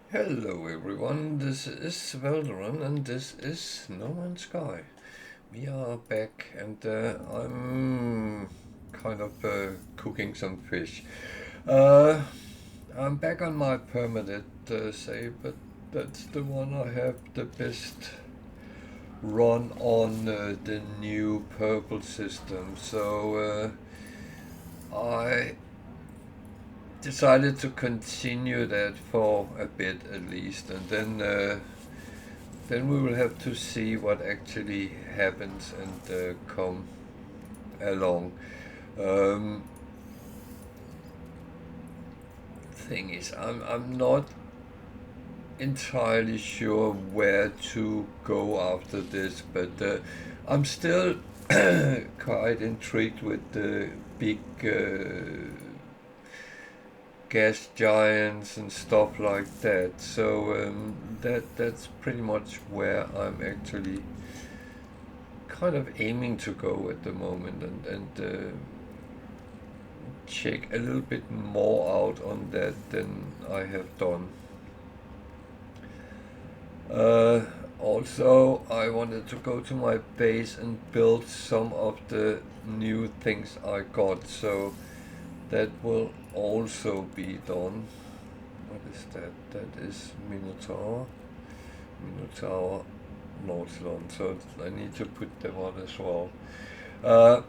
Hello everyone, this is Velderon and this is No Man's Sky. We are back and I'm kind of cooking some fish. Uh, I'm back on my Permadeath save, but that's the one I have the best run on the new purple system. So I decided to continue that for a bit at least, and then we will have to see what actually happens and come along. Um, thing is, I'm not entirely sure where to go after this, but I'm still quite intrigued with the big gas giants and stuff like that. So that's pretty much where I'm actually kind of aiming to go at the moment, and check a little bit more out on that than I have done. Uh, Also, I wanted to go to my base and build some of the new things I got, so that will also be done. What is that? That is Minotaur Northland, so I need to put them on as well. Uh,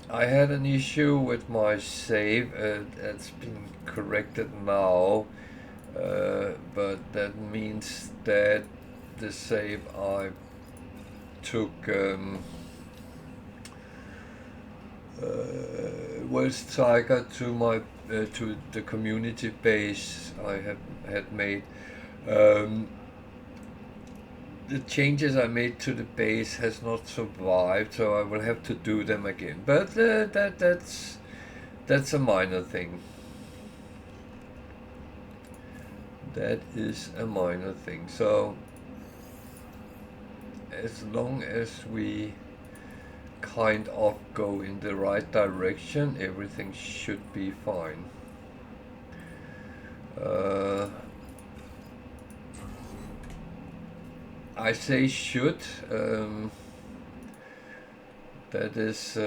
I had an issue with my save. It's been corrected now, but that means that the save I took West Tiger to my to the community base I had made. Um, the changes I made to the base has not survived, so I will have to do them again. But that's a minor thing. That is a minor thing. So as long as we kind of go in the right direction, everything should be fine. Uh, I say should. That is,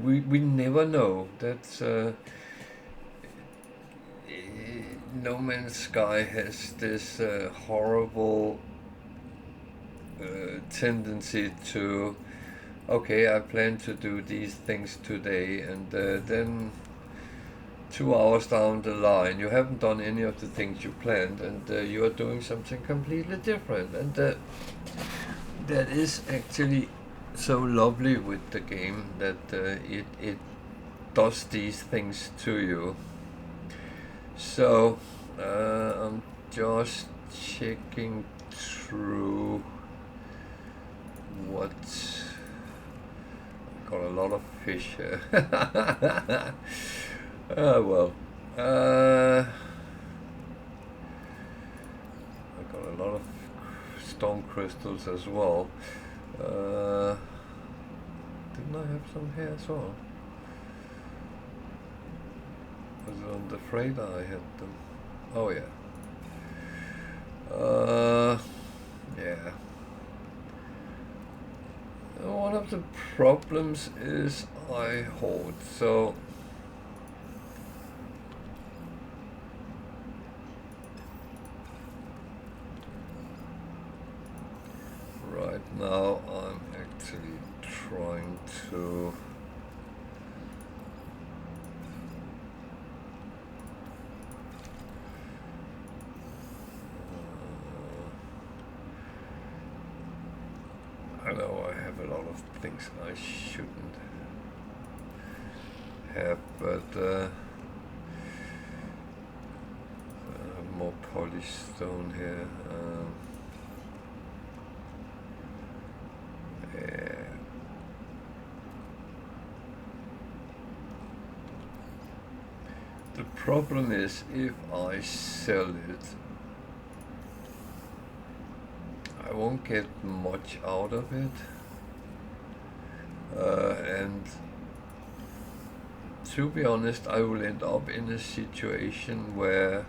we never know. That's No Man's Sky has this horrible tendency to, okay, I plan to do these things today, and then 2 hours down the line, you haven't done any of the things you planned, and you are doing something completely different. And that is actually so lovely with the game that it does these things to you. So I'm just checking through what. Got a lot of fish here. Well. I got a lot of stone crystals as well. Didn't I have some here as well? Was it on the freighter I had them? Oh yeah. Yeah. One of the problems is I hoard, so right now I'm actually trying to I know I have a lot of things I shouldn't have, but more polished stone here. Yeah. The problem is if I sell it, I won't get much out of it, and to be honest, I will end up in a situation where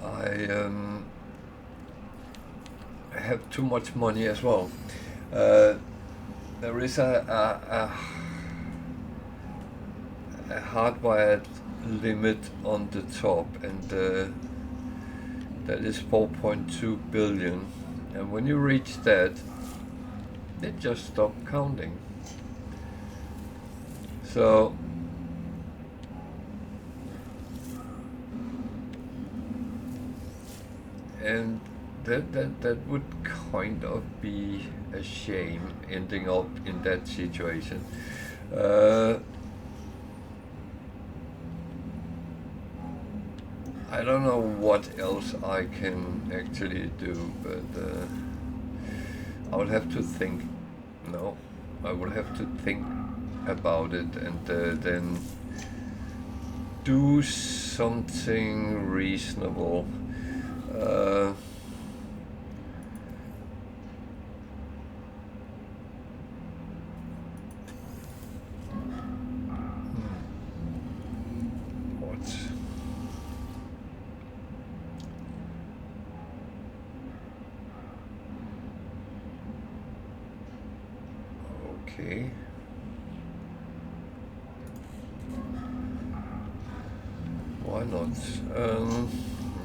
I have too much money as well. There is a hardwired limit on the top, and that is 4.2 billion. And when you reach that, it just stops counting. So and that would kind of be a shame ending up in that situation. I don't know what else I can actually do, but I would have to think. No, I would have to think about it and then do something reasonable. What? Okay. Why not?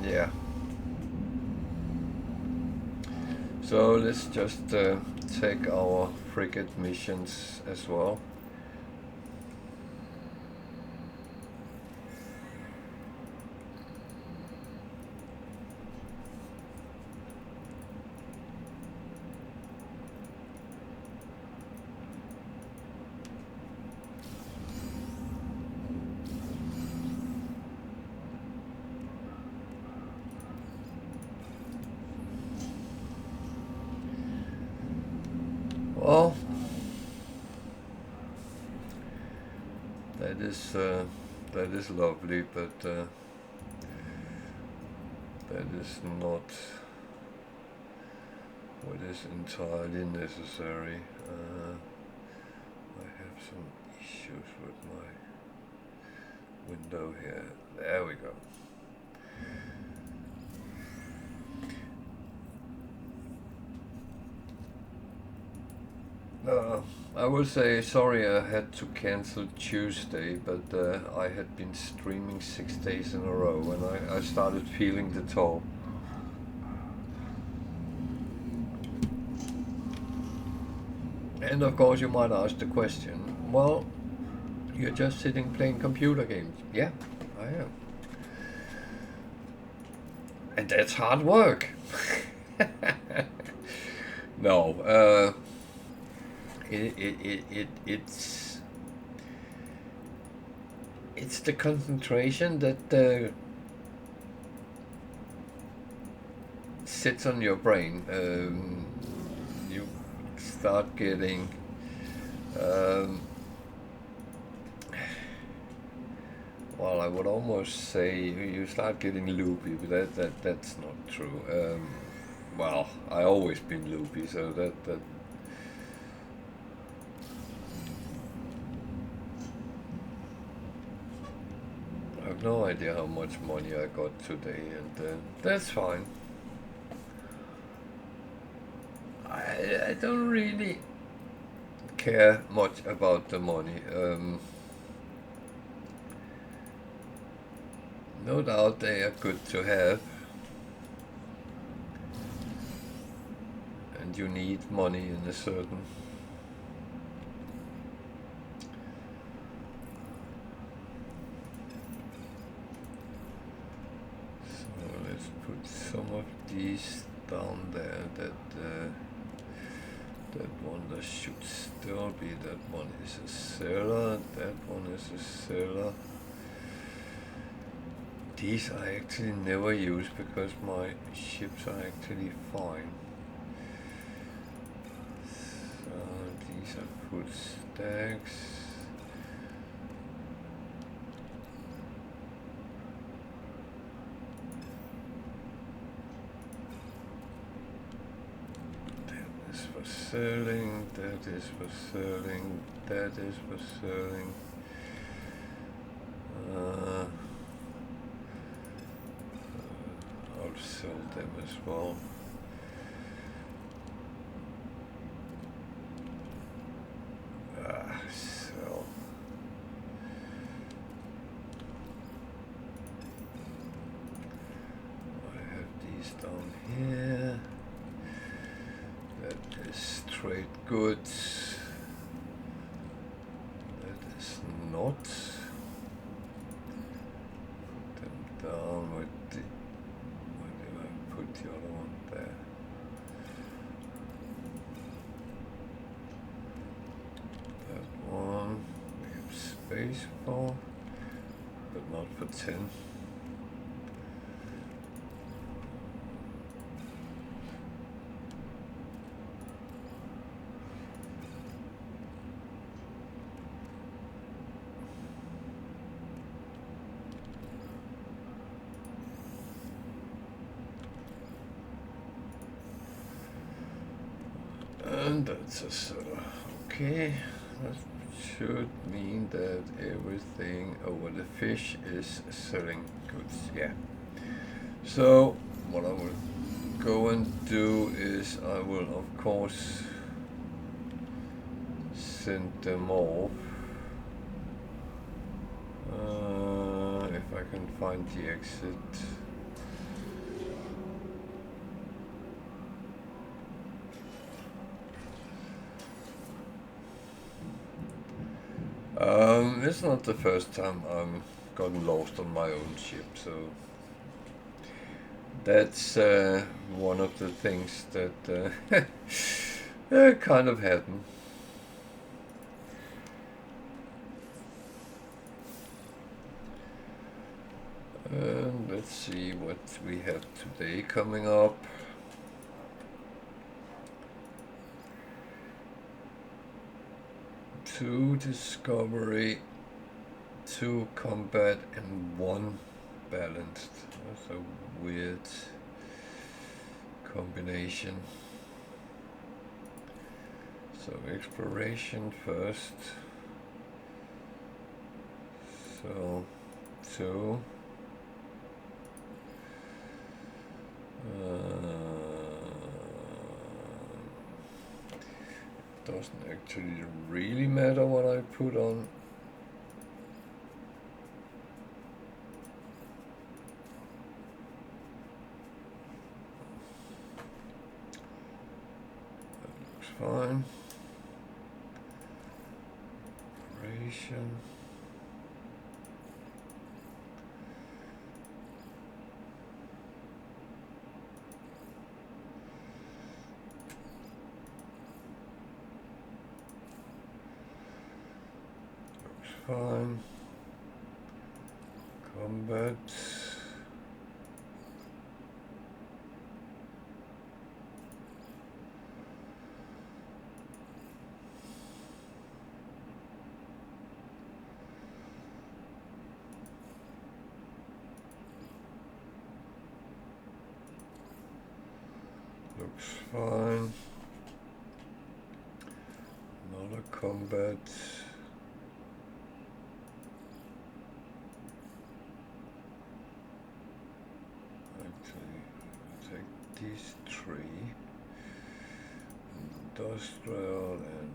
Yeah. So let's just take our frigate missions as well. Well, that is lovely, but that is not what is entirely necessary. I have some issues with my window here. There we go. I will say sorry I had to cancel Tuesday, but I had been streaming 6 days in a row and I started feeling the toll. And of course you might ask the question, well, you're just sitting playing computer games. Yeah, I am. And that's hard work. No, it's the concentration that sits on your brain. You start getting well, I would almost say you start getting loopy, but that's not true. Well, I always been loopy, so that I have no idea how much money I got today, and that's fine. I don't really care much about the money. No doubt they are good to have, and you need money in a certain some of these down there. That one that should still be. That one is a sailor. That one is a sailor. These I actually never use because my ships are actually fine. So these are food stacks. Sailing, that is for sailing, that is for sailing. as well. So I have these down here. That is trade goods. That is not. Put them down with the. Where did I put the other one there? That one we have space for, but not for 10. And that's a sort of okay. That should mean that everything over the fish is selling goods. Yeah. So what I will go and do is I will of course send them off. If I can find the exit. It's not the first time I'm gotten lost on my own ship, so that's one of the things that kind of happened. Let's see what we have today coming up. 2 discovery, 2 combat, and 1 balanced. That's a weird combination. So exploration first. So 2. Doesn't actually really matter what I put on. That looks fine. Operation. Fine. Combat. Looks fine. Another combat. These 3, industrial and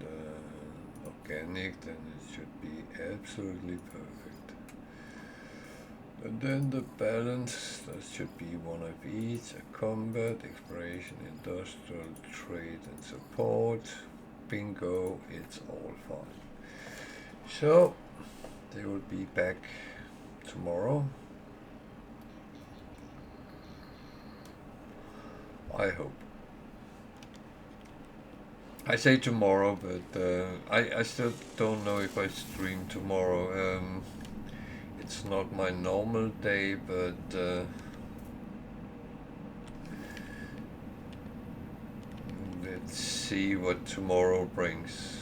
organic, then it should be absolutely perfect. And then the balance, that should be 1 of each: a combat, exploration, industrial, trade and support. Bingo, it's all fine. So they will be back tomorrow, I hope. I say tomorrow, but I still don't know if I stream tomorrow. It's not my normal day, but let's see what tomorrow brings.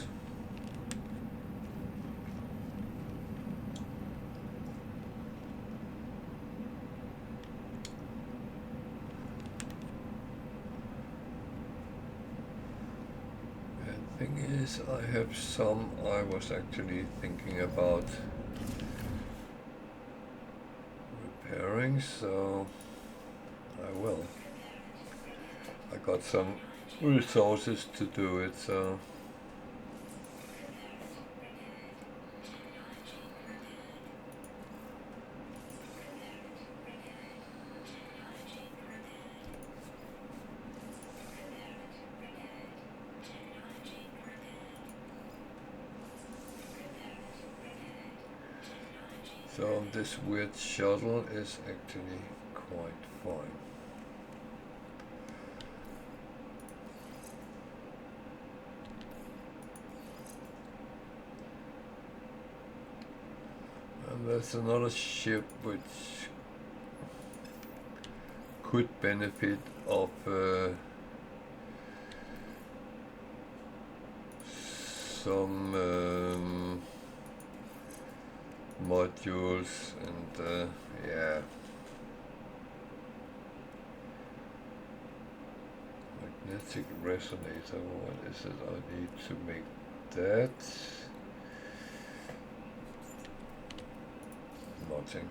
Thing is, I have some I was actually thinking about repairing, so I will. I got some resources to do it, so this weird shuttle is actually quite fine. And there's another ship which could benefit of some modules and yeah, magnetic resonator. What is it? I need to make that. Nothing.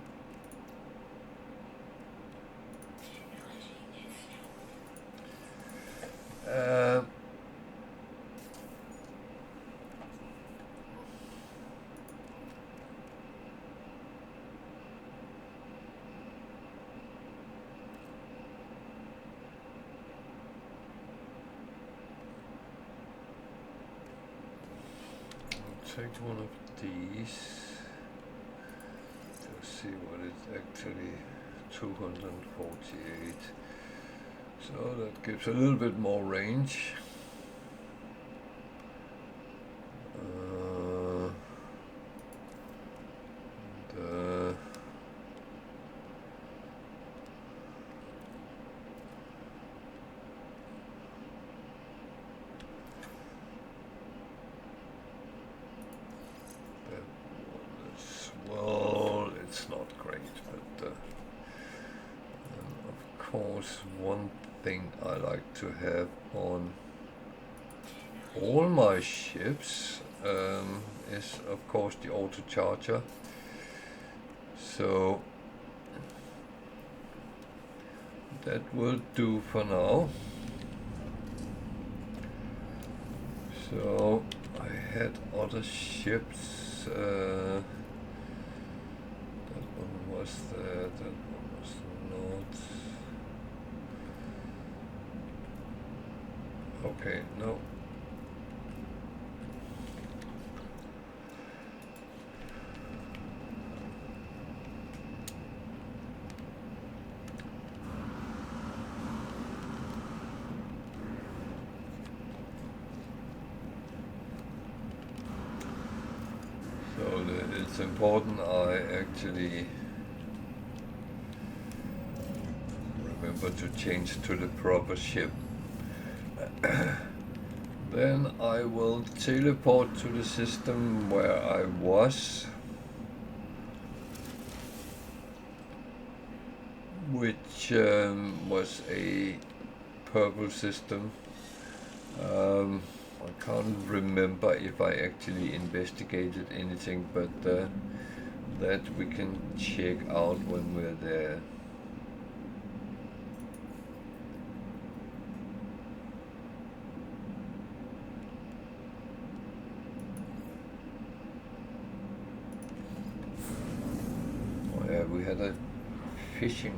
Take one of these to see what it's actually 248. So that gives a little bit more range. Well, it's not great, but of course one thing I like to have on all my ships is of course the auto charger. So that will do for now. So I had other ships. That one was there, that one was not. Okay, no. So it's important I actually remember to change to the proper ship. Then I will teleport to the system where I was, which was a purple system. I can't remember if I actually investigated anything, but that we can check out when we're there. Oh yeah, we had a fishing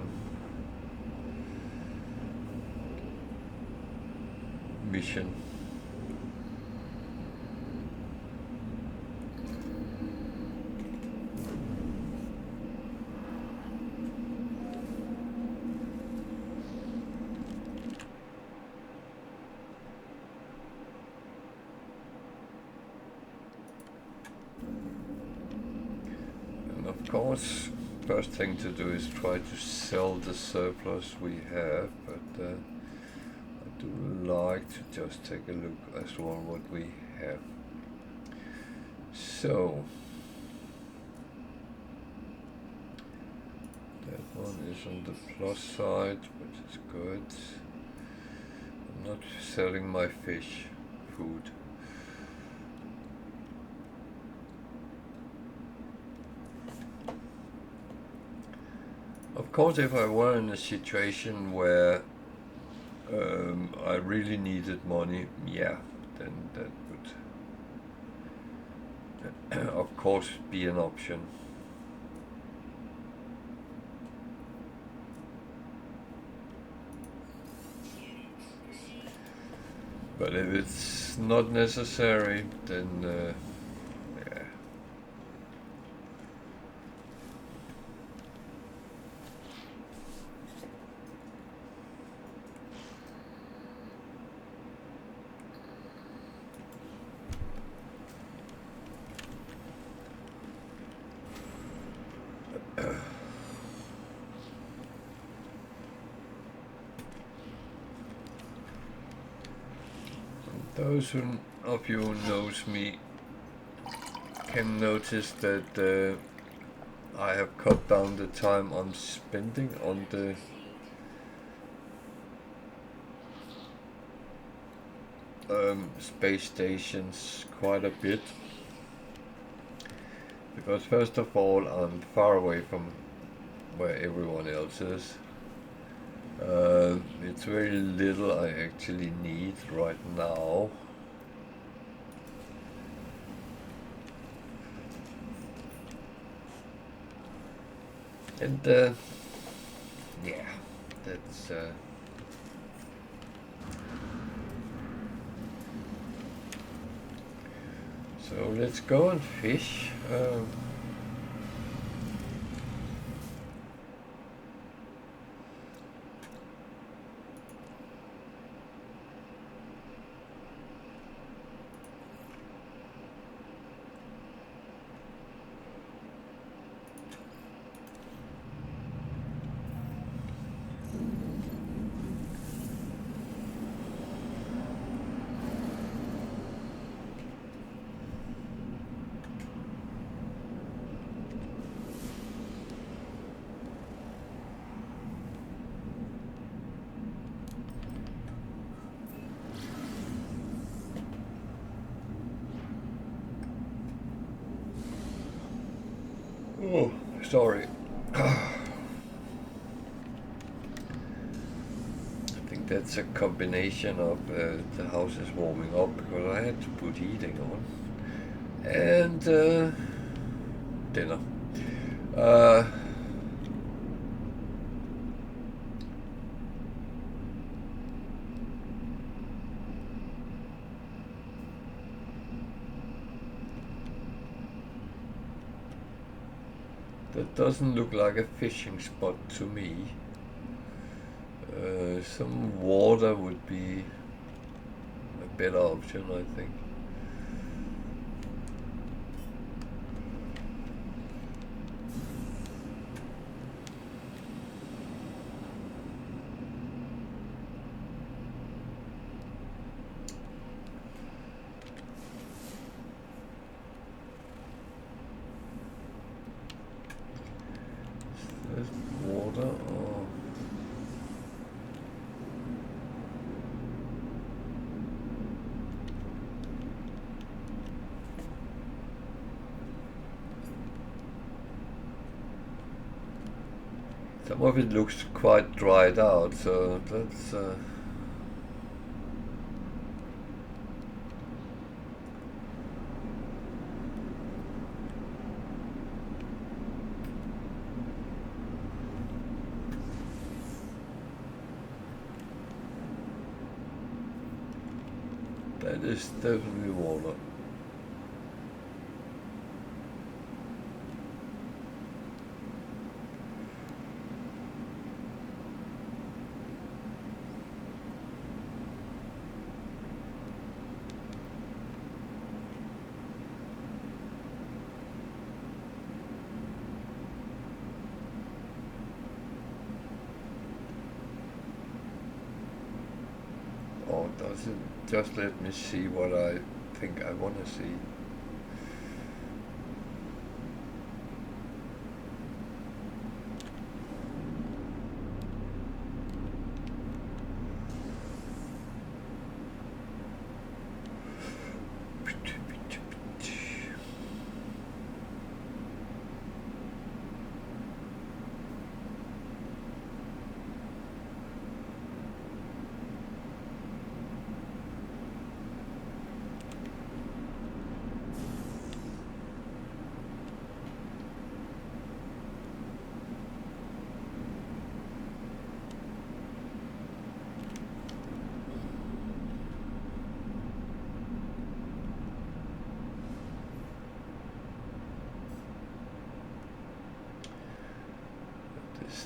mission. Of course, first thing to do is try to sell the surplus we have, but I do like to just take a look as well what we have. So that one is on the plus side, which is good. I'm not selling my fish food. Of course, if I were in a situation where I really needed money, yeah, then that would of course be an option. But if it's not necessary, then yeah. Those of you who knows me can notice that I have cut down the time I'm spending on the space stations quite a bit, because first of all I'm far away from where everyone else is. It's very little I actually need right now. And yeah, that's so let's go and fish. Oh, sorry. I think that's a combination of the house is warming up because I had to put heating on, and dinner. That doesn't look like a fishing spot to me. Some water would be a better option, I think. Is this water or... Some of it looks quite dried out, so that's that is definitely water. Or does it just let me see what I think I want to see?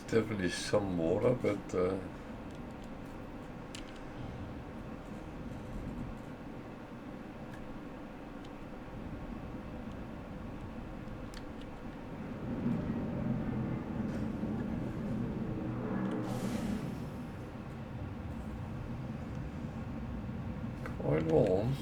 definitely some water, but quite warm.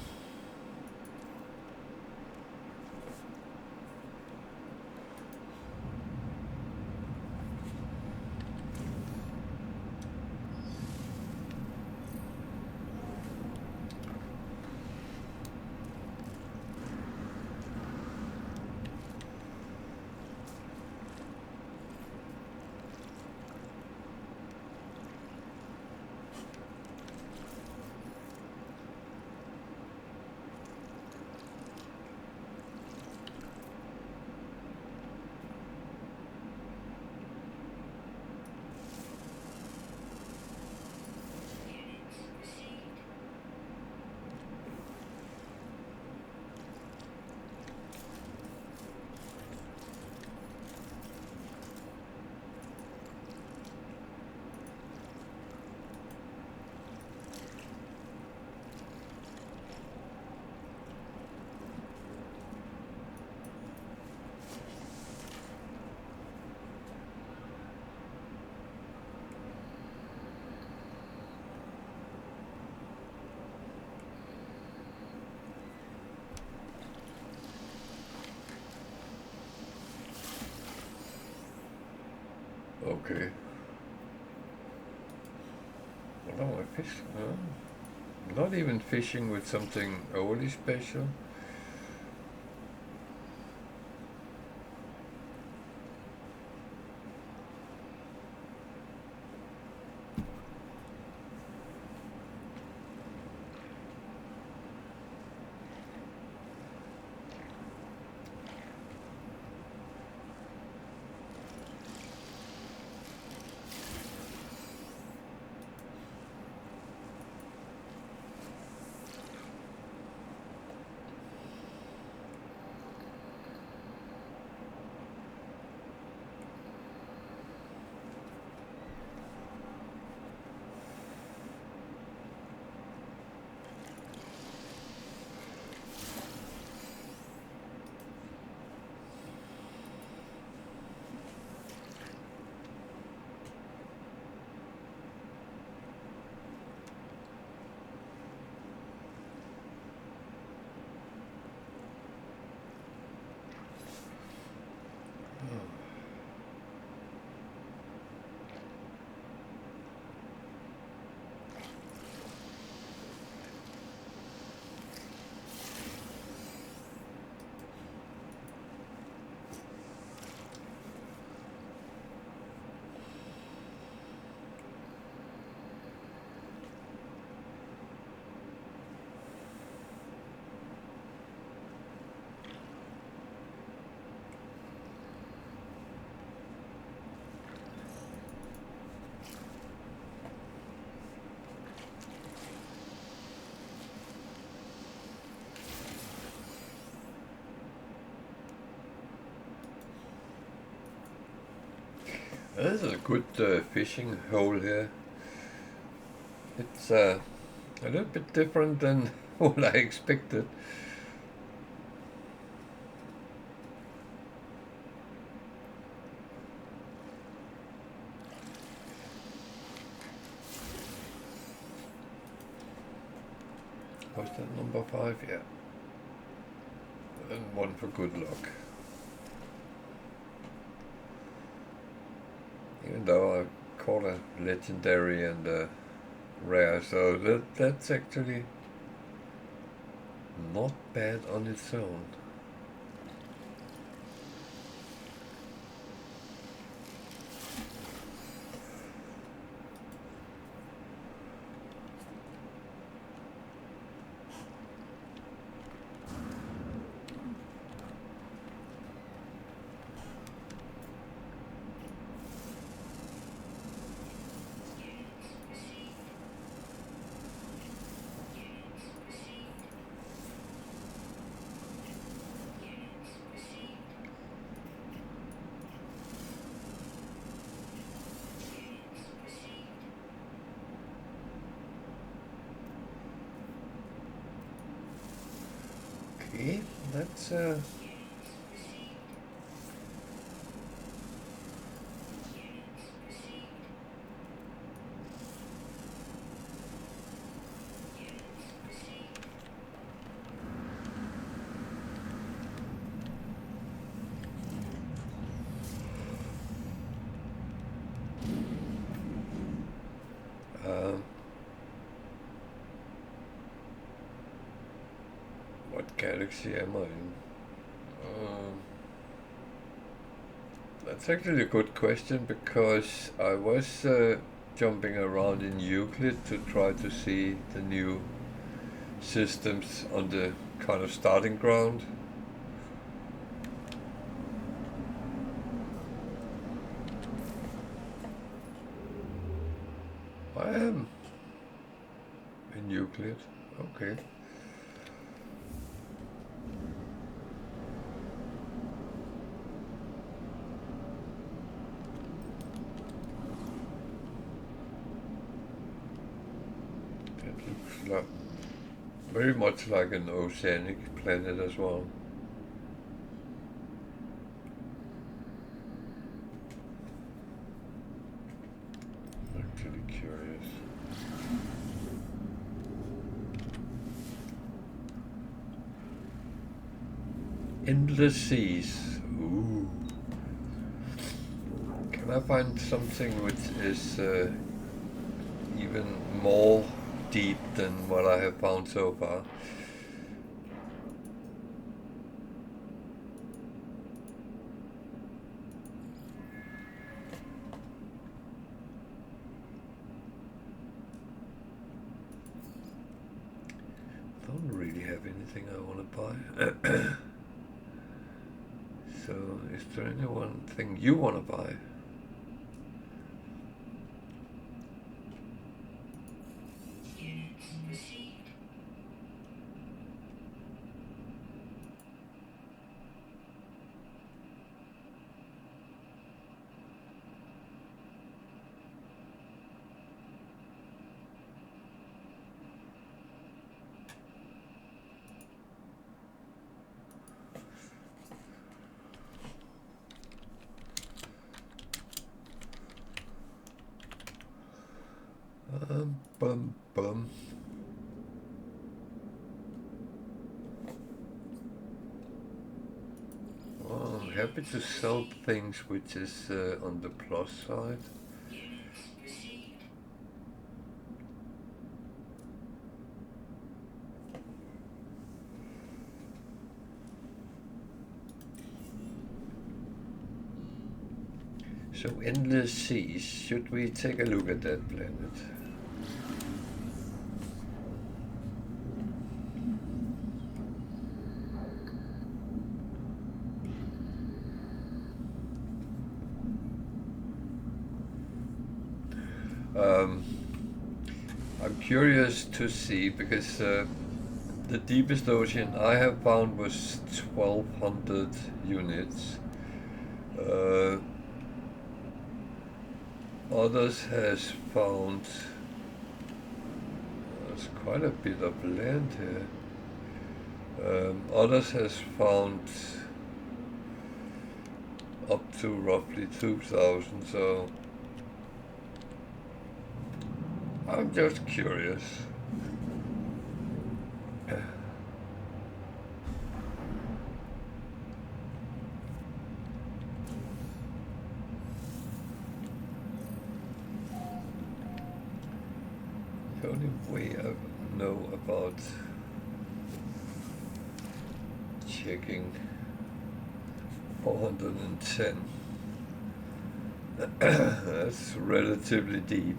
Okay. What am I fishing? Not even fishing with something overly special. This is a good fishing hole here. It's a little bit different than what I expected. Was that number 5? Yeah. And one for good luck. Even though I caught a legendary and a rare, so that's actually not bad on its own. Okay, that's what galaxy am I in? That's actually a good question, because I was jumping around in Euclid to try to see the new systems on the kind of starting ground. I am in Euclid. Okay. That looks like very much like an oceanic planet as well. Actually curious. Endless seas. Ooh. Can I find something which is even more deep than what I have found so far? Don't really have anything I want to buy. So, is there any one thing you want to buy? Bum bum. Oh, I'm happy to sell things which is on the plus side. So, endless seas. Should we take a look at that planet? I'm curious to see, because the deepest ocean I have found was 1200 units. Others has found there's quite a bit of land here. Others has found up to roughly 2000, so I'm just curious. The only way I know about checking 410, that's relatively deep.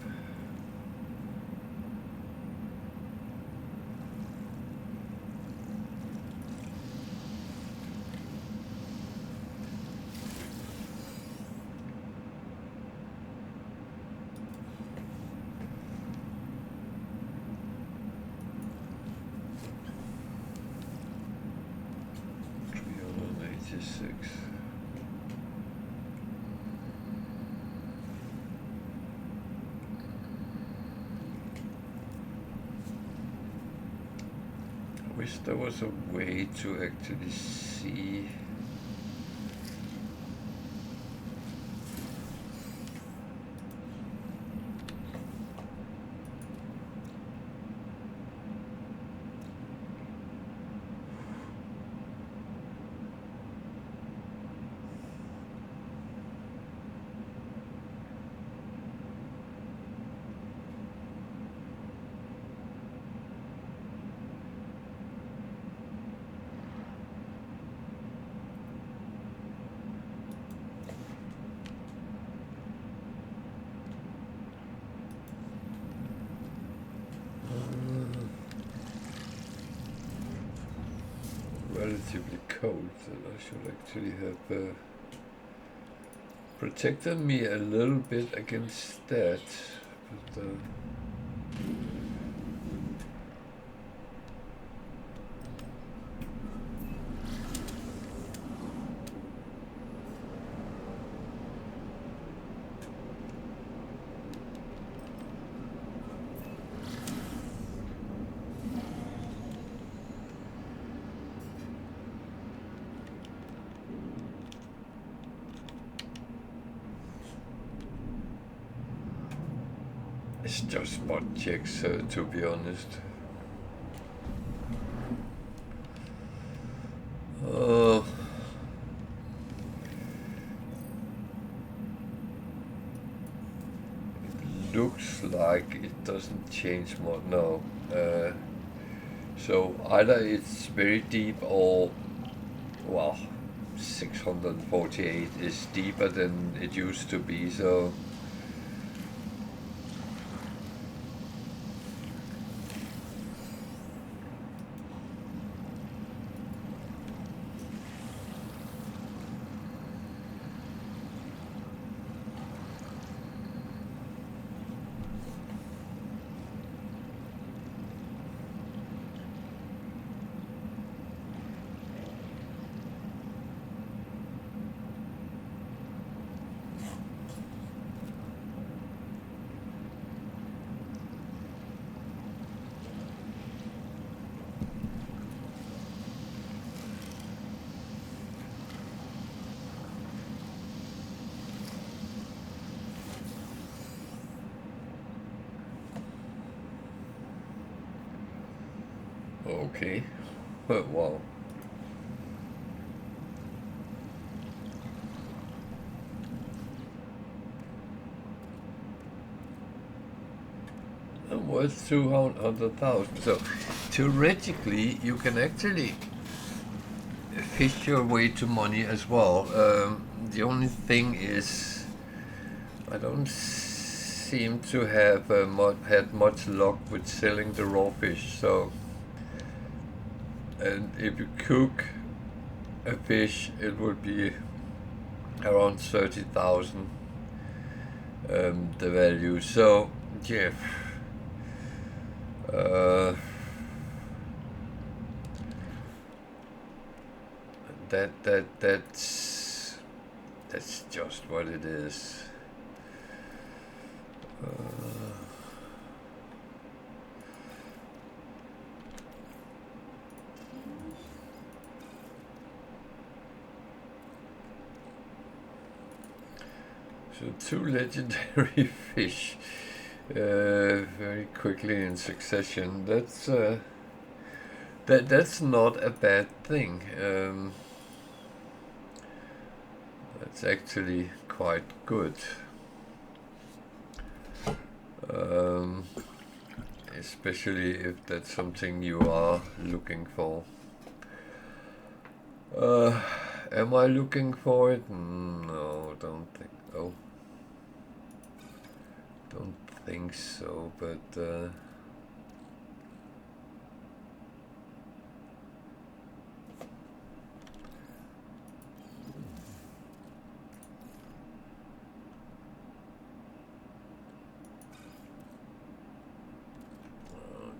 Six. wish there was a way to actually see. Relatively cold, that I should actually have protected me a little bit against that, but it's just spot checks, to be honest. It looks like it doesn't change more. No. So either it's very deep or, well, 648 is deeper than it used to be, so okay. But wow. And worth 200,000. So theoretically, you can actually fish your way to money as well. The only thing is, I don't seem to have had much luck with selling the raw fish. So, and if you cook a fish, it would be around 30,000, the value. So yeah, that's just what it is. So 2 legendary fish very quickly in succession. That's not a bad thing. That's actually quite good. Especially if that's something you are looking for. Am I looking for it? No, don't think. Oh, don't think so. But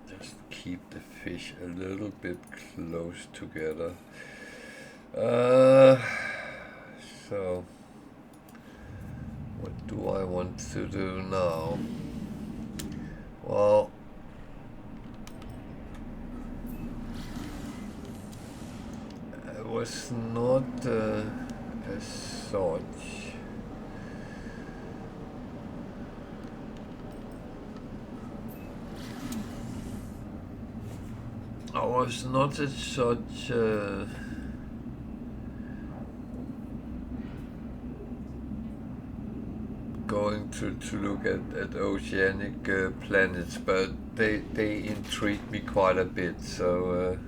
just keep the fish a little bit close together. So what do I want to do now? Well, was not as such. I was not as such going to look at oceanic planets, but they intrigue me quite a bit, so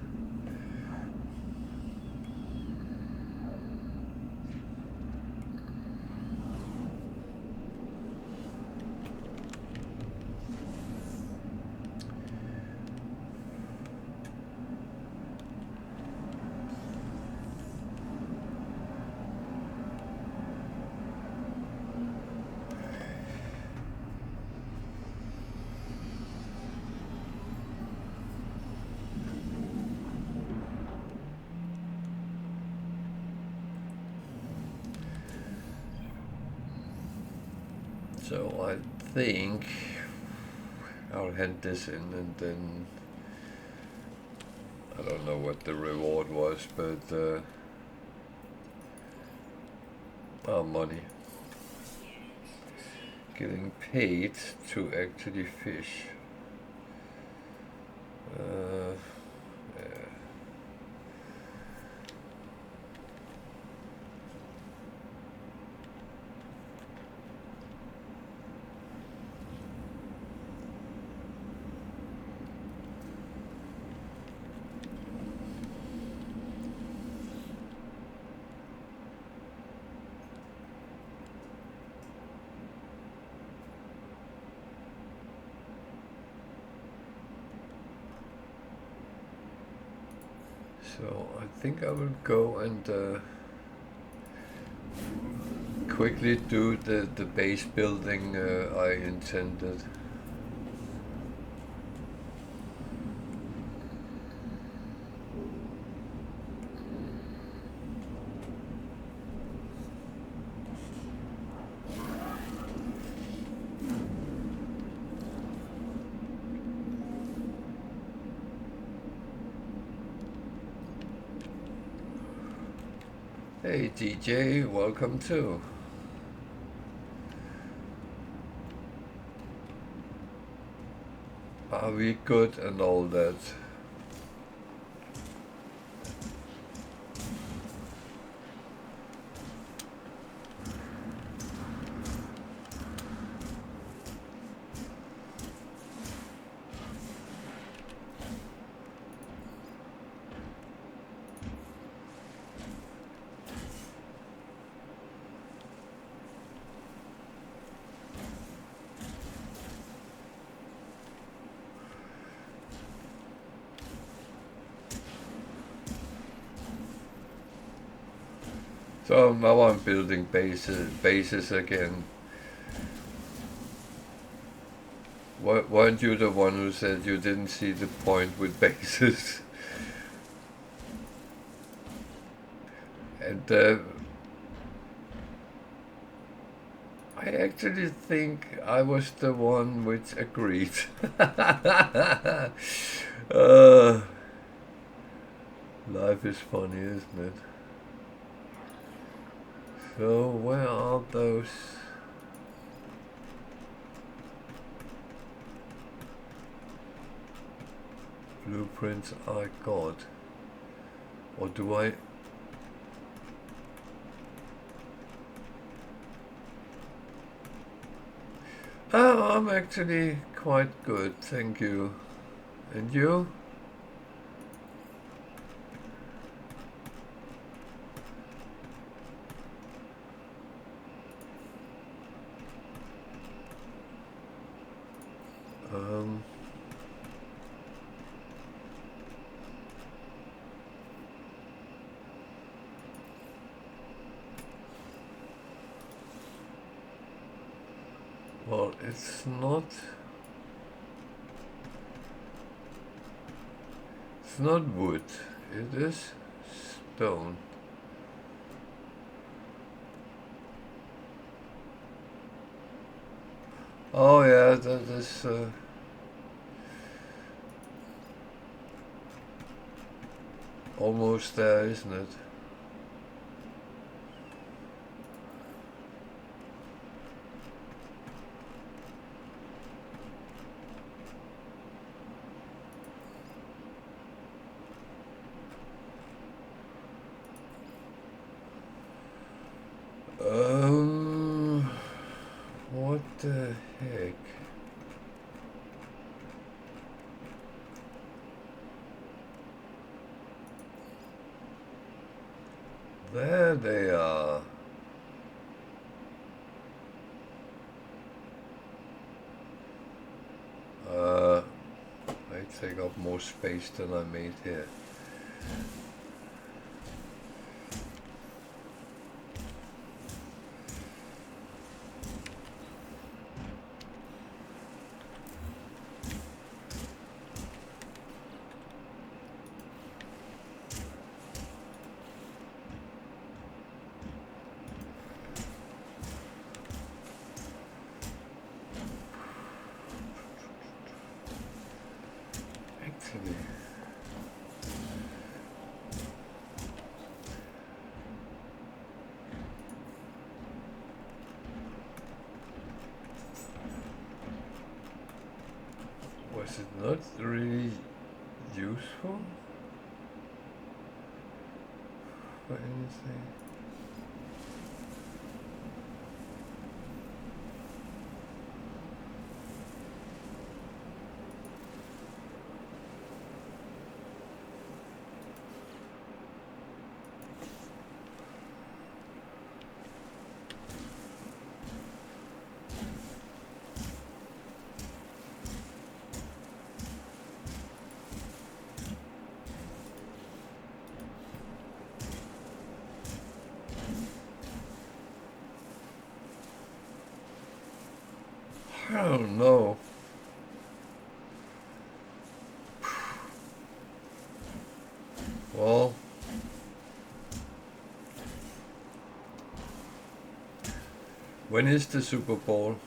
I think I'll hand this in, and then I don't know what the reward was, but money. Getting paid to actually fish. Yeah. So I think I will go and quickly do the base building I intended. Hey DJ, welcome too. Are we good and all that? So now I'm building bases again. Weren't you the one who said you didn't see the point with bases? And I actually think I was the one which agreed. Life is funny, isn't it? So where are those? Blueprints I got? Or do I? Oh, I'm actually quite good, thank you. And you? Well, it's not wood, it is stone. Oh yeah, that is almost there, isn't it? the heck? There they are. I take up more space than I made here. Was it not really useful for anything? I don't know. Well, when is the Super Bowl?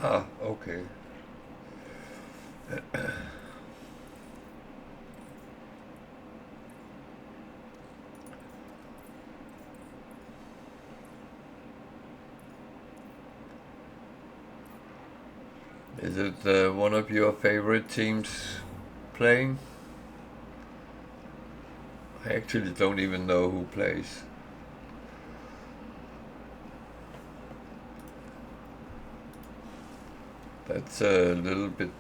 Ah, okay. Is it one of your favorite teams playing? I actually don't even know who plays. That's a little bit...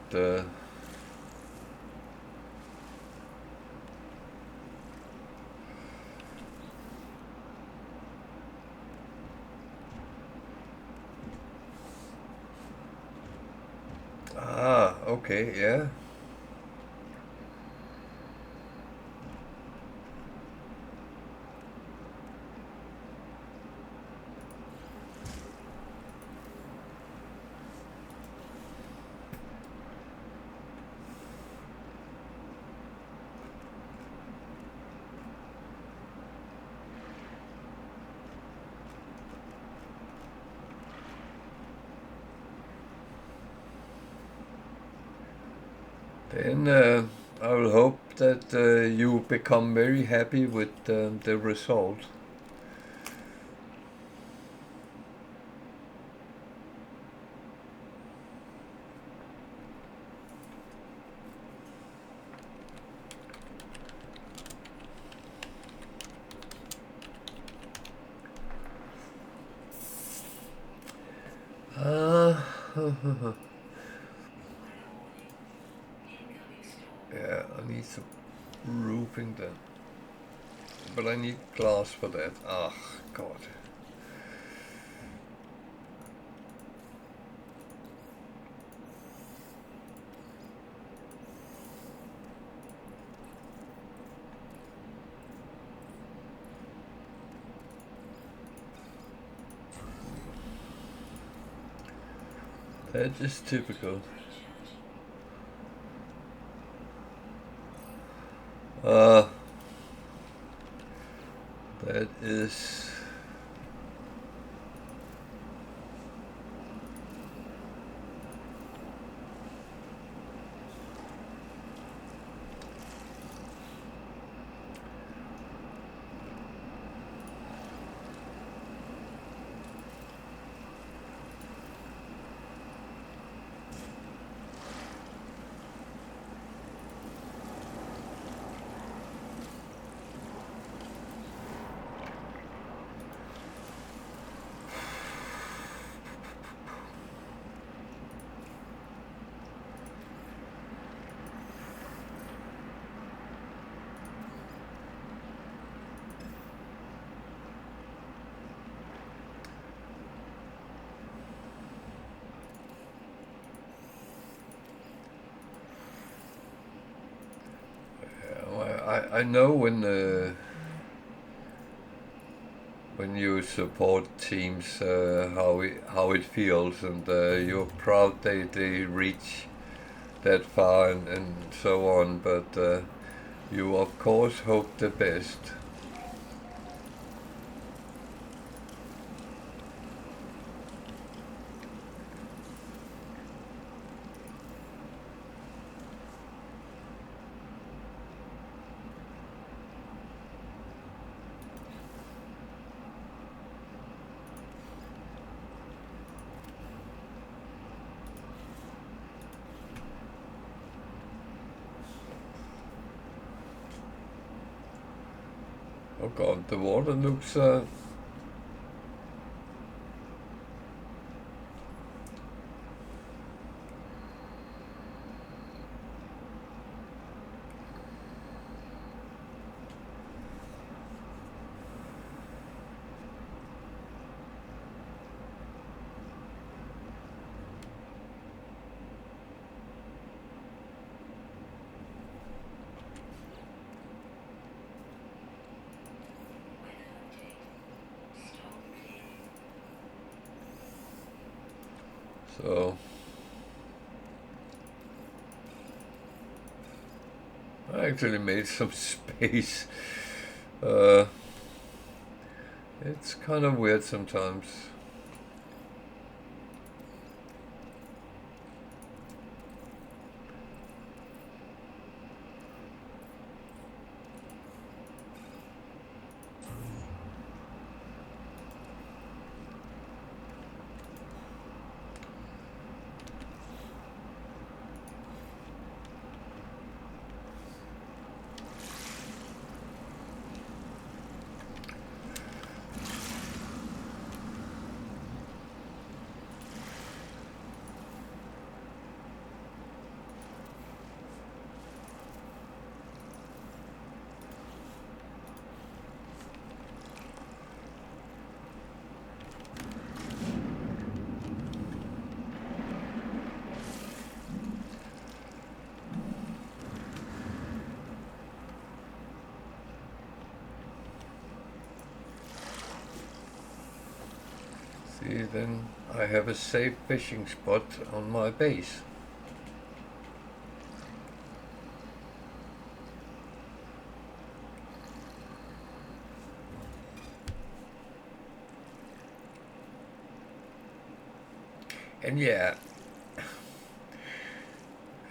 Ah, okay, yeah. Then I will hope that you become very happy with the result. Yeah, I need some roofing then. But I need glass for that. Ah, God. That is typical. That is... I know when you support teams how it feels, and you're proud they reach that far and so on, but you of course hope the best. Oh god, the water looks so I actually made some space. It's kind of weird sometimes. See, then I have a safe fishing spot on my base. And yeah,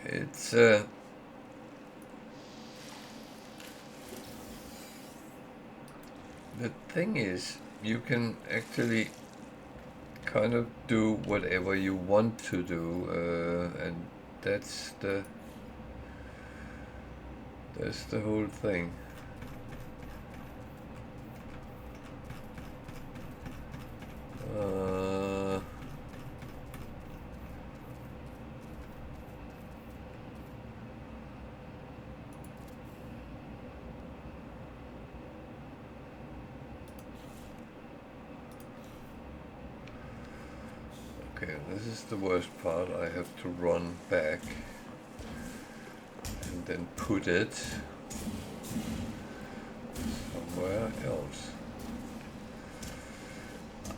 it's the thing is, you can actually kind of do whatever you want to do, and that's the whole thing. Okay, this is the worst part. I have to run back and then put it somewhere else.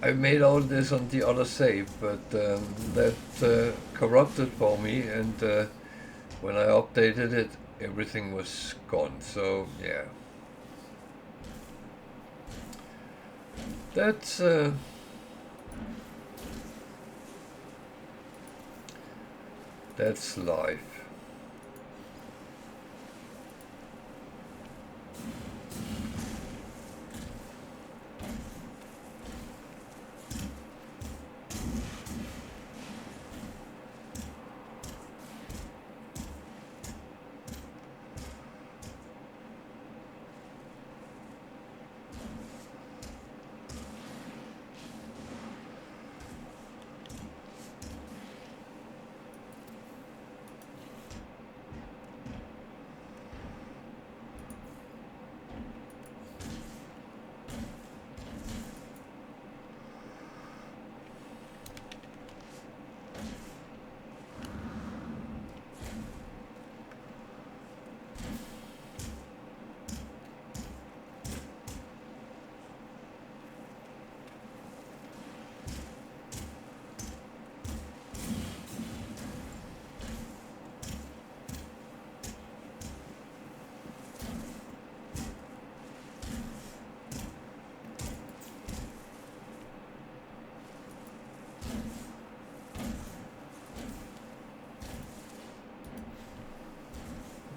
I made all this on the other save, but that corrupted for me, and when I updated it, everything was gone. So yeah, that's life.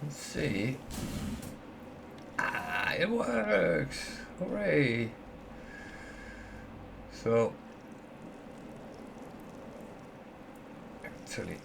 Let's see. Ah, it works! Hooray! So, actually,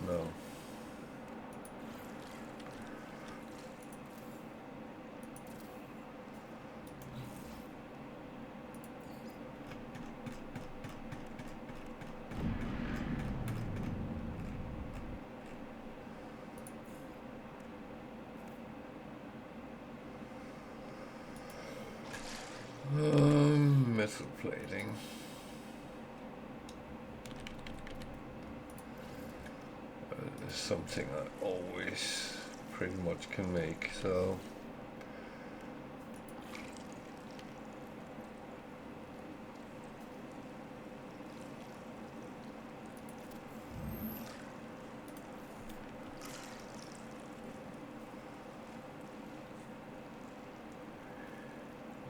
no. Metal plating. Is something I always pretty much can make, so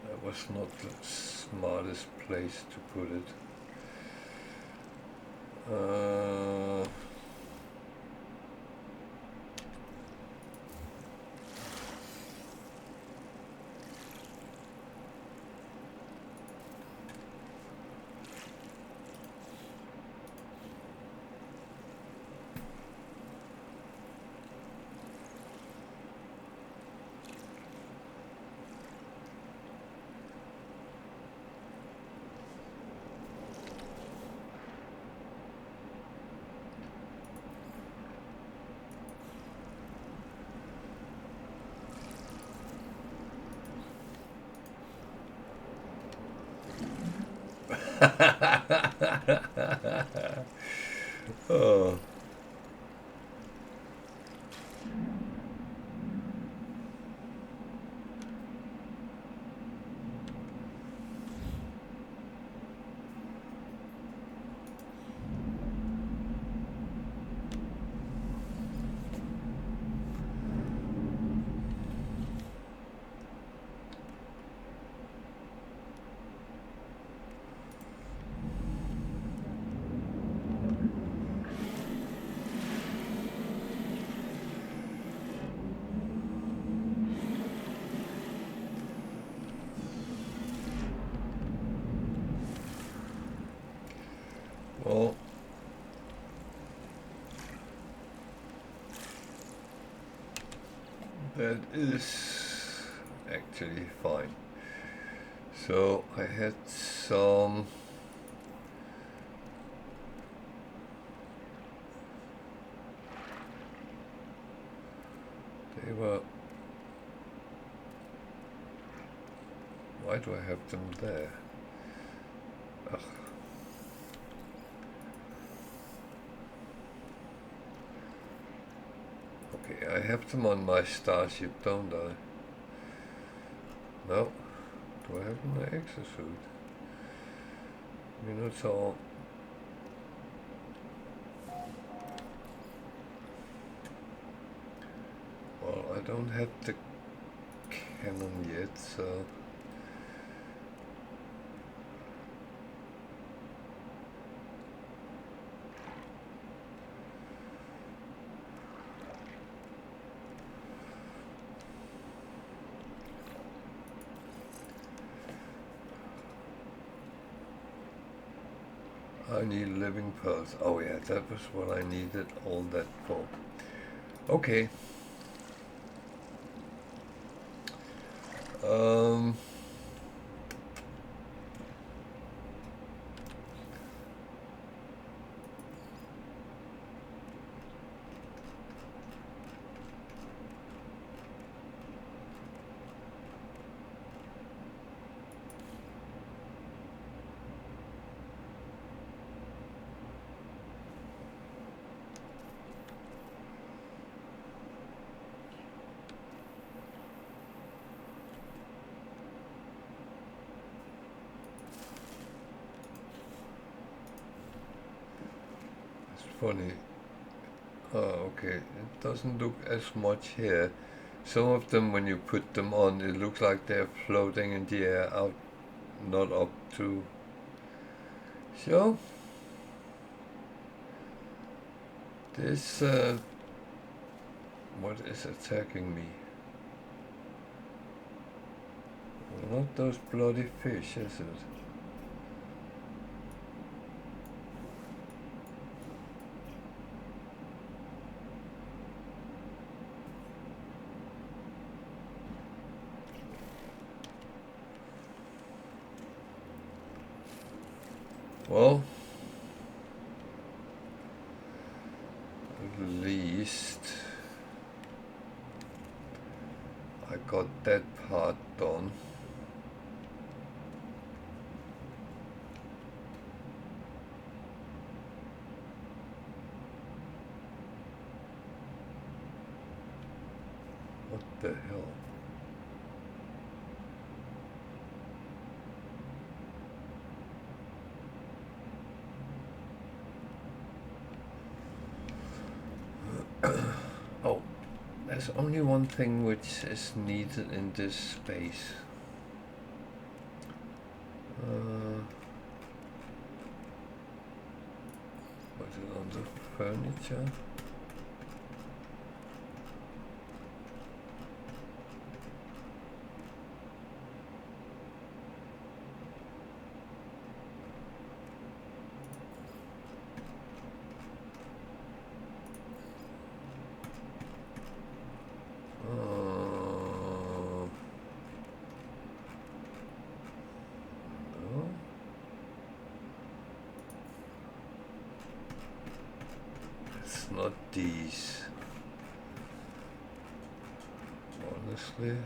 that was not the smartest place to put it. Oh. Well, that is actually fine. So I had some they were Why do I have them there? Ugh. Okay, I have them on my starship, don't I? No. Do I have my exosuit? Minotaur. Well, I don't have the cannon yet, so... I need living pearls. Oh yeah, that was what I needed all that for. Okay. Funny. Oh, okay. It doesn't look as much here. Some of them, when you put them on, it looks like they're floating in the air out, not up to. So, this, what is attacking me? Well, not those bloody fish, is it? Well, at least I got that part done. What the hell? Oh, there's only one thing which is needed in this space. Was it on the furniture? Not these, honestly.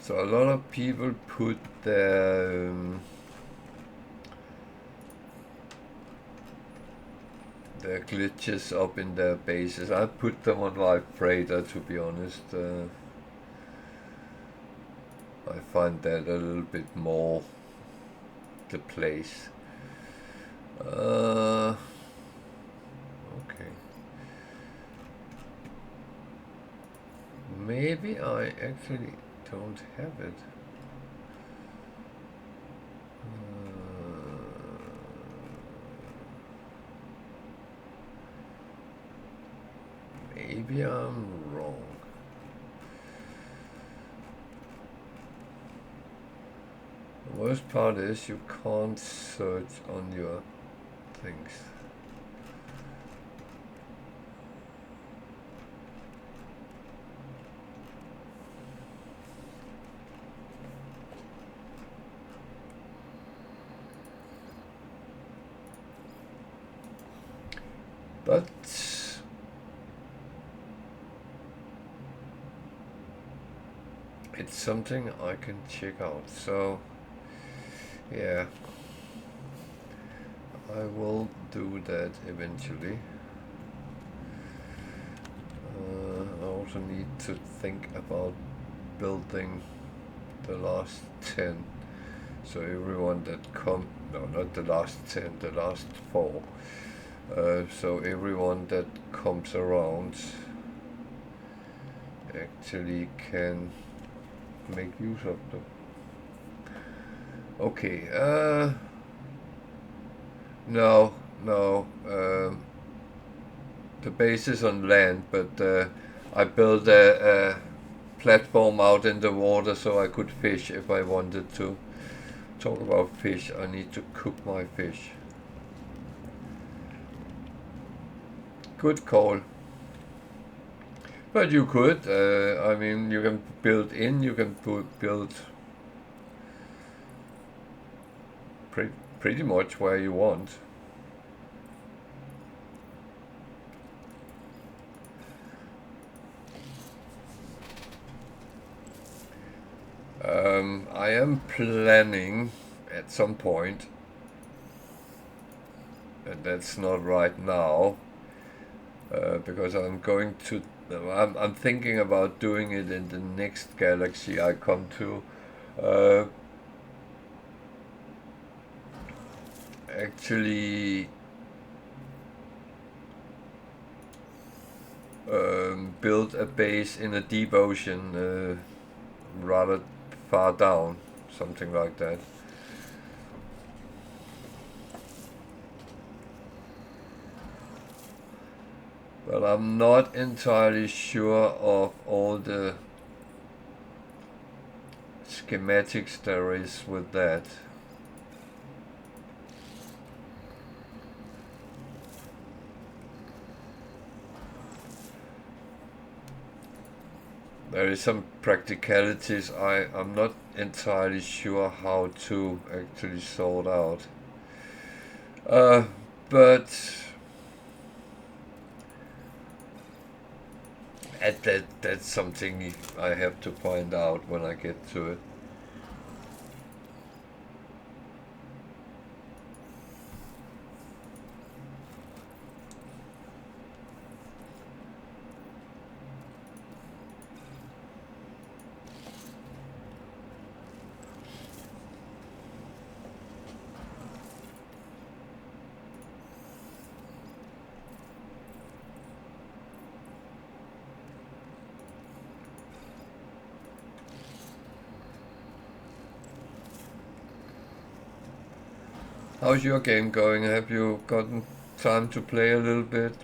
So a lot of people put their glitches up in their bases. I put them on my freighter, to be honest. I find that a little bit more the place. Okay. Maybe I actually don't have it. Maybe I'm wrong. The worst part is you can't search on your things. But it's something I can check out. So yeah, I will do that eventually. I also need to think about building the last 10. So everyone that no, not the last 10, the last 4. So everyone that comes around actually can make use of them. Okay, no, the base is on land, but I built a platform out in the water so I could fish if I wanted to. Talk about fish, I need to cook my fish. Good call. But you could, I mean, you can build in, you can build pretty much where you want. I am planning at some point, and that's not right now, because I'm going to. I'm thinking about doing it in the next galaxy I come to. Actually, build a base in a deep ocean, rather far down, something like that. Well, I'm not entirely sure of all the schematics there is with that. There is some practicalities I'm not entirely sure how to actually sort out. But that's something I have to find out when I get to it. How's your game going? Have you gotten time to play a little bit?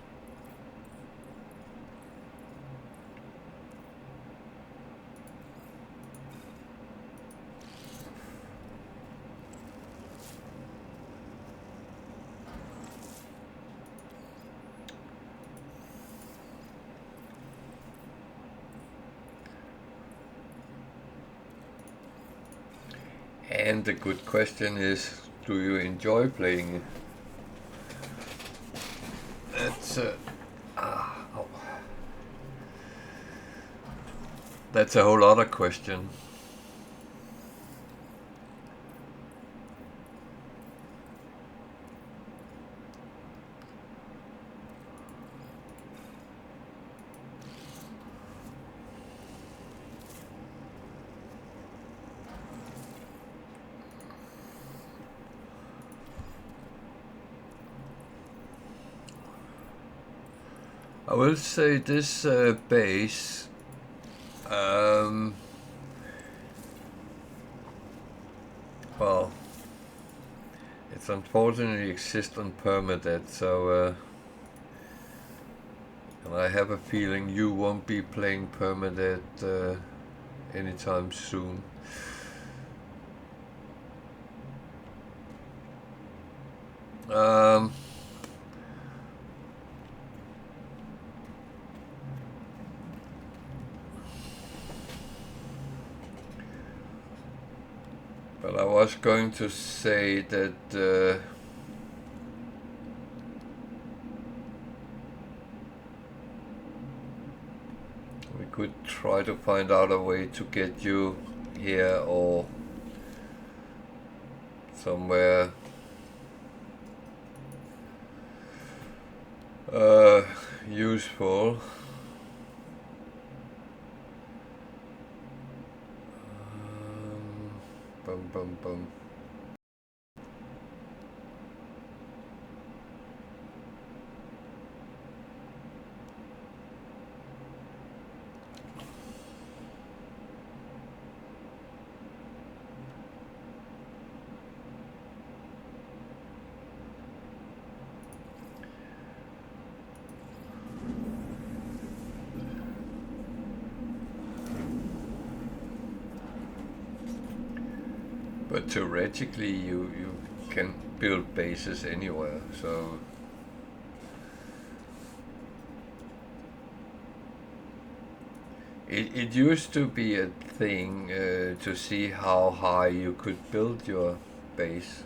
And the good question is, do you enjoy playing it? That's a whole other question. I will say this base, well, it's unfortunately exists on Permadeath, so and I have a feeling you won't be playing Permadeath anytime soon. But I was going to say that We could try to find out a way to get you here or somewhere useful. Bum bum bum. But theoretically you can build bases anywhere, so it used to be a thing to see how high you could build your base.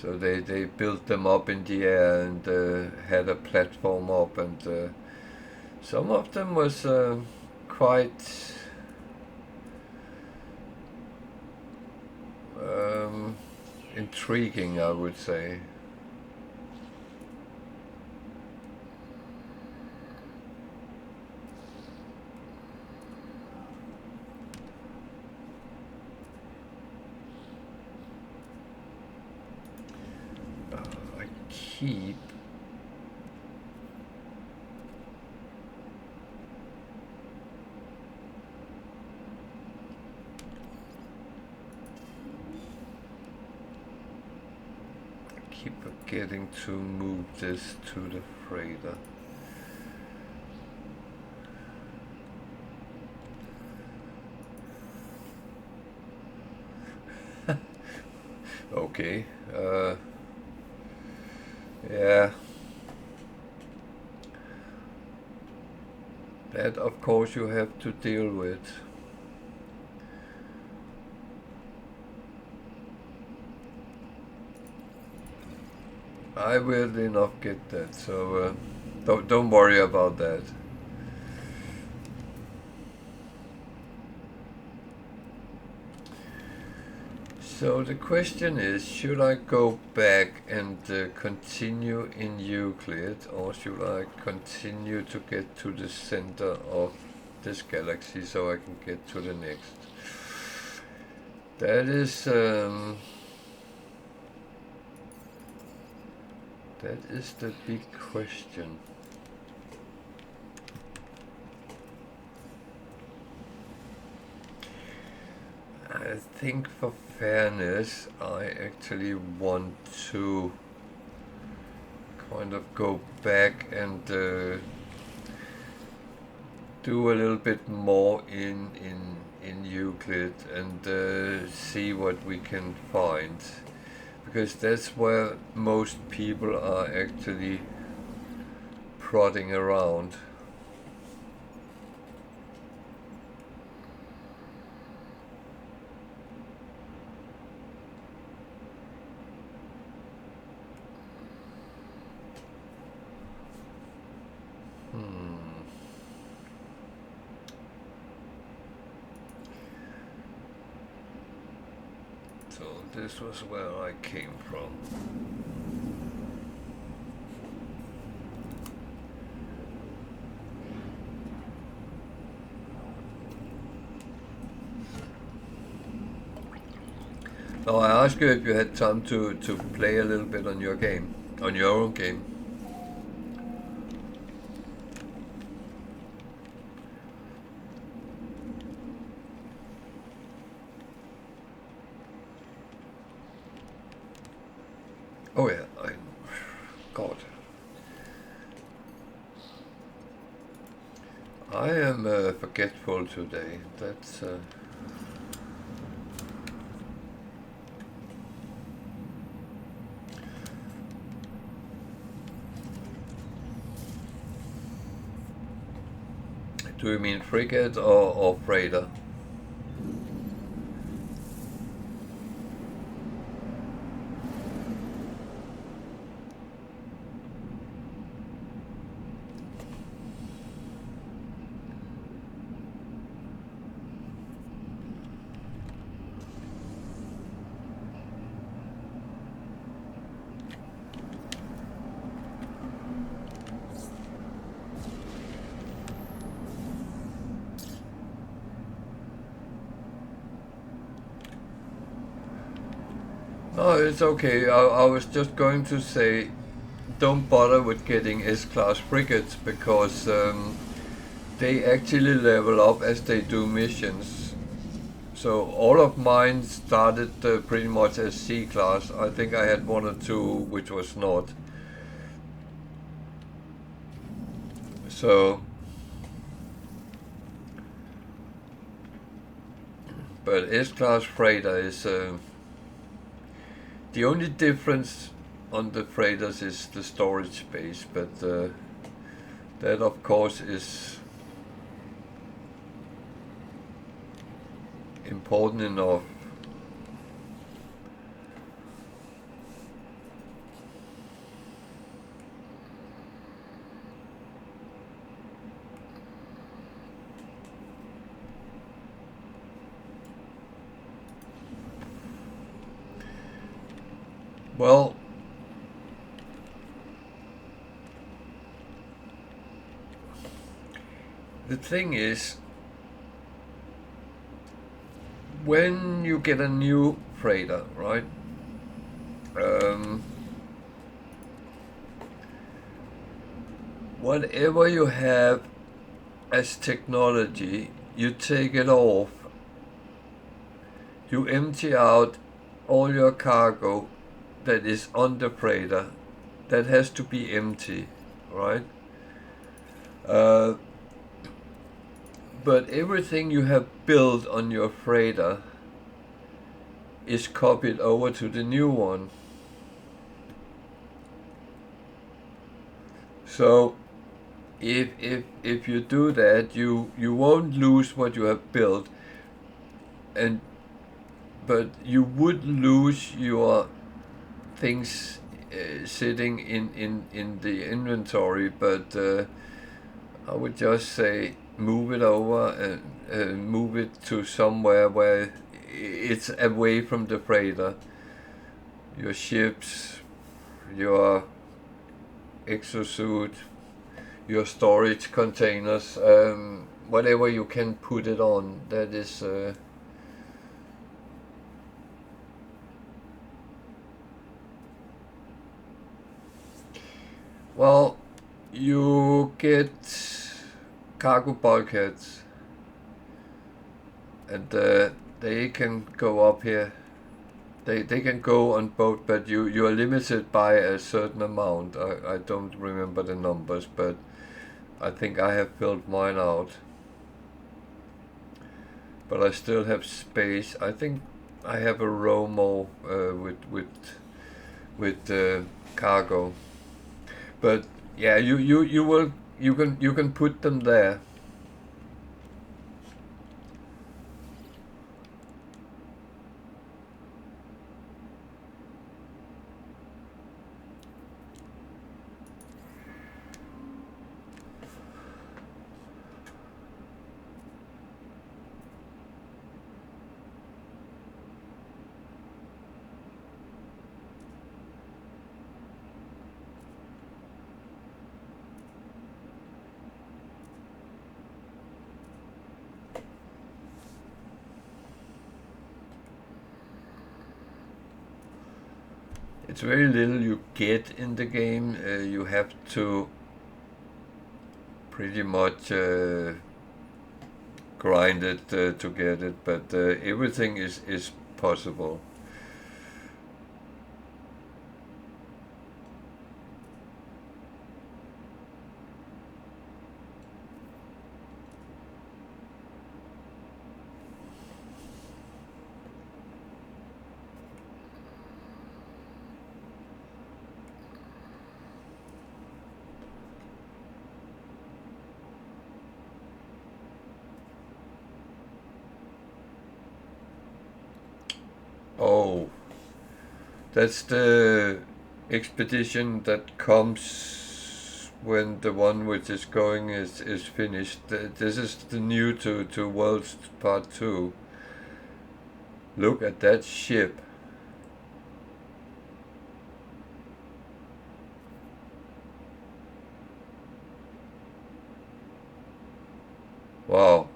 So they built them up in the air and had a platform up, and some of them was quite intriguing, I would say. I keep forgetting to move this to the freighter. Okay, yeah. That of course you have to deal with. I will enough get that, so don't worry about that. So the question is, should I go back and continue in Euclid, or should I continue to get to the center of this galaxy so I can get to the next? That is the big question. I think for fairness, I actually want to kind of go back and do a little bit more in Euclid and see what we can find, because that's where most people are actually prodding around. So this was where I came from. Now I asked you if you had time to play a little bit on your game, on your own game. Oh yeah, God. I am forgetful today. That's Do you mean frigate or freighter? Oh, it's okay. I was just going to say, don't bother with getting S-class frigates because they actually level up as they do missions. So all of mine started pretty much as C-class. I think I had one or two which was not. So, but S-class freighter is the only difference on the freighters is the storage space, but that of course is important enough. Well, the thing is, when you get a new freighter, right? Whatever you have as technology, you take it off, you empty out all your cargo that is on the freighter, that has to be empty, right? Uh, but everything you have built on your freighter is copied over to the new one. So if you do that, you won't lose what you have built, and but you would lose your things sitting in the inventory. But I would just say move it over and move it to somewhere where it's away from the freighter. Your ships, your exosuit, your storage containers, whatever you can put it on. That is. Well, you get cargo bulkheads, and they can go up here. They can go on boat, but you are limited by a certain amount. I don't remember the numbers, but I think I have filled mine out. But I still have space. I think I have a row more with cargo. But yeah, you can put them there. It's very little you get in the game. You have to pretty much grind it to get it, but everything is possible. Oh, that's the expedition that comes when the one which is going is finished. This is the new to Worlds Part 2. Look at that ship. Wow.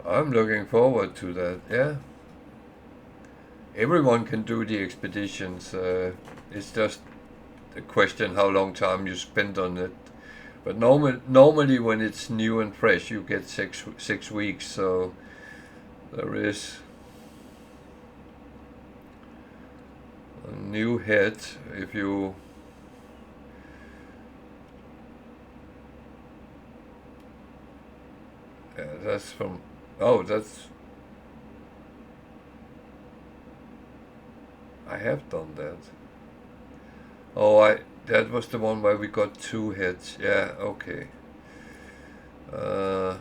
I'm looking forward to that. Yeah, everyone can do the expeditions. It's just a question how long time you spend on it. But normally when it's new and fresh, you get 6 weeks. So there is a new head if you. Yeah, that's from. Oh, that's. I have done that. Oh, that was the one where we got 2 heads. Yeah, okay. Uh,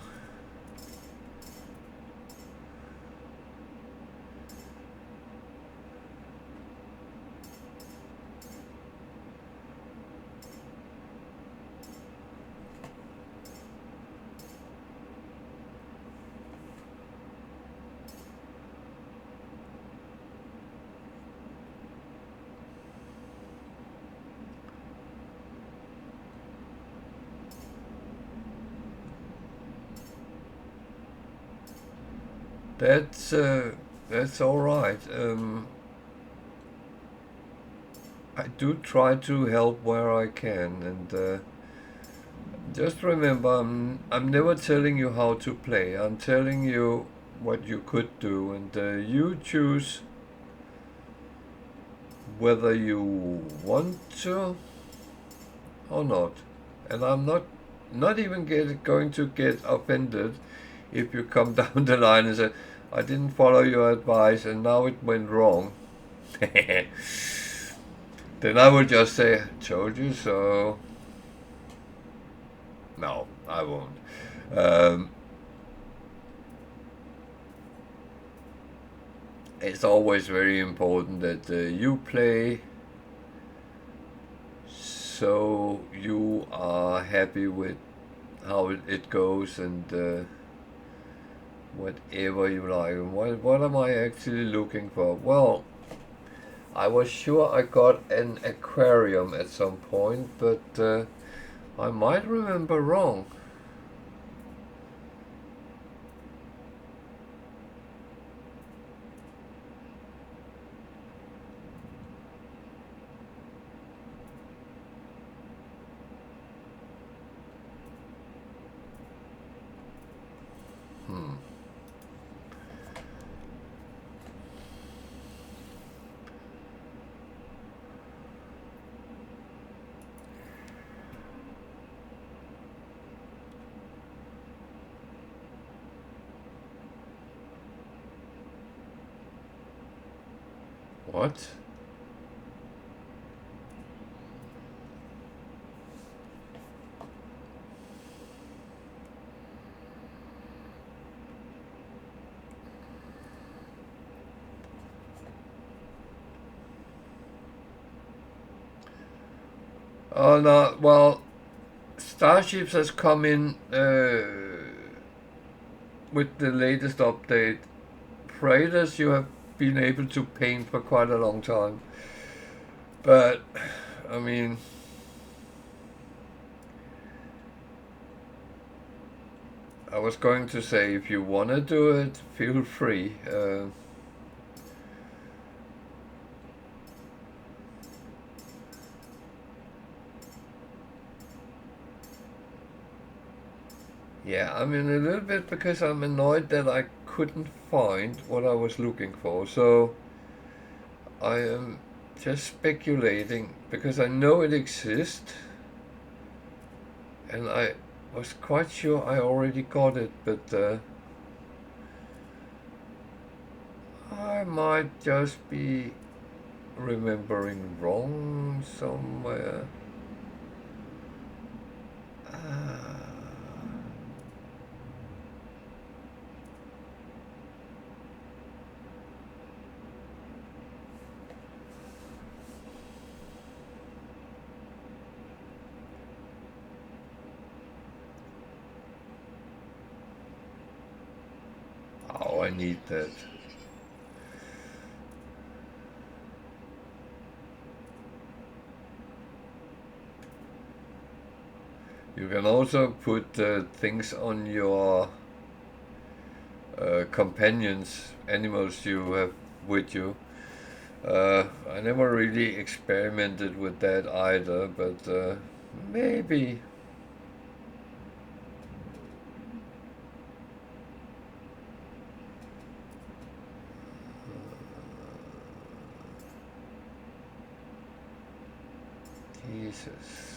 that's that's all right. I do try to help where I can, and just remember, I'm never telling you how to play. I'm telling you what you could do, and you choose whether you want to or not. And I'm not even going to get offended if you come down the line and say, I didn't follow your advice and now it went wrong. Then I will just say, told you so. No, I won't. Um, it's always very important that you play so you are happy with how it goes, and whatever you like. And what am I actually looking for? Well, I was sure I got an aquarium at some point, but I might remember wrong. Hmm. What? Oh no, well, Starships has come in with the latest update. Freighters you have been able to paint for quite a long time. But, I mean, I was going to say if you want to do it, feel free. Yeah, I mean, a little bit because I'm annoyed that I couldn't find what I was looking for. So I am just speculating because I know it exists, and I was quite sure I already got it, but I might just be remembering wrong somewhere. Oh, I need that. You can also put things on your companions, animals you have with you. I never really experimented with that either, but maybe. Jesus.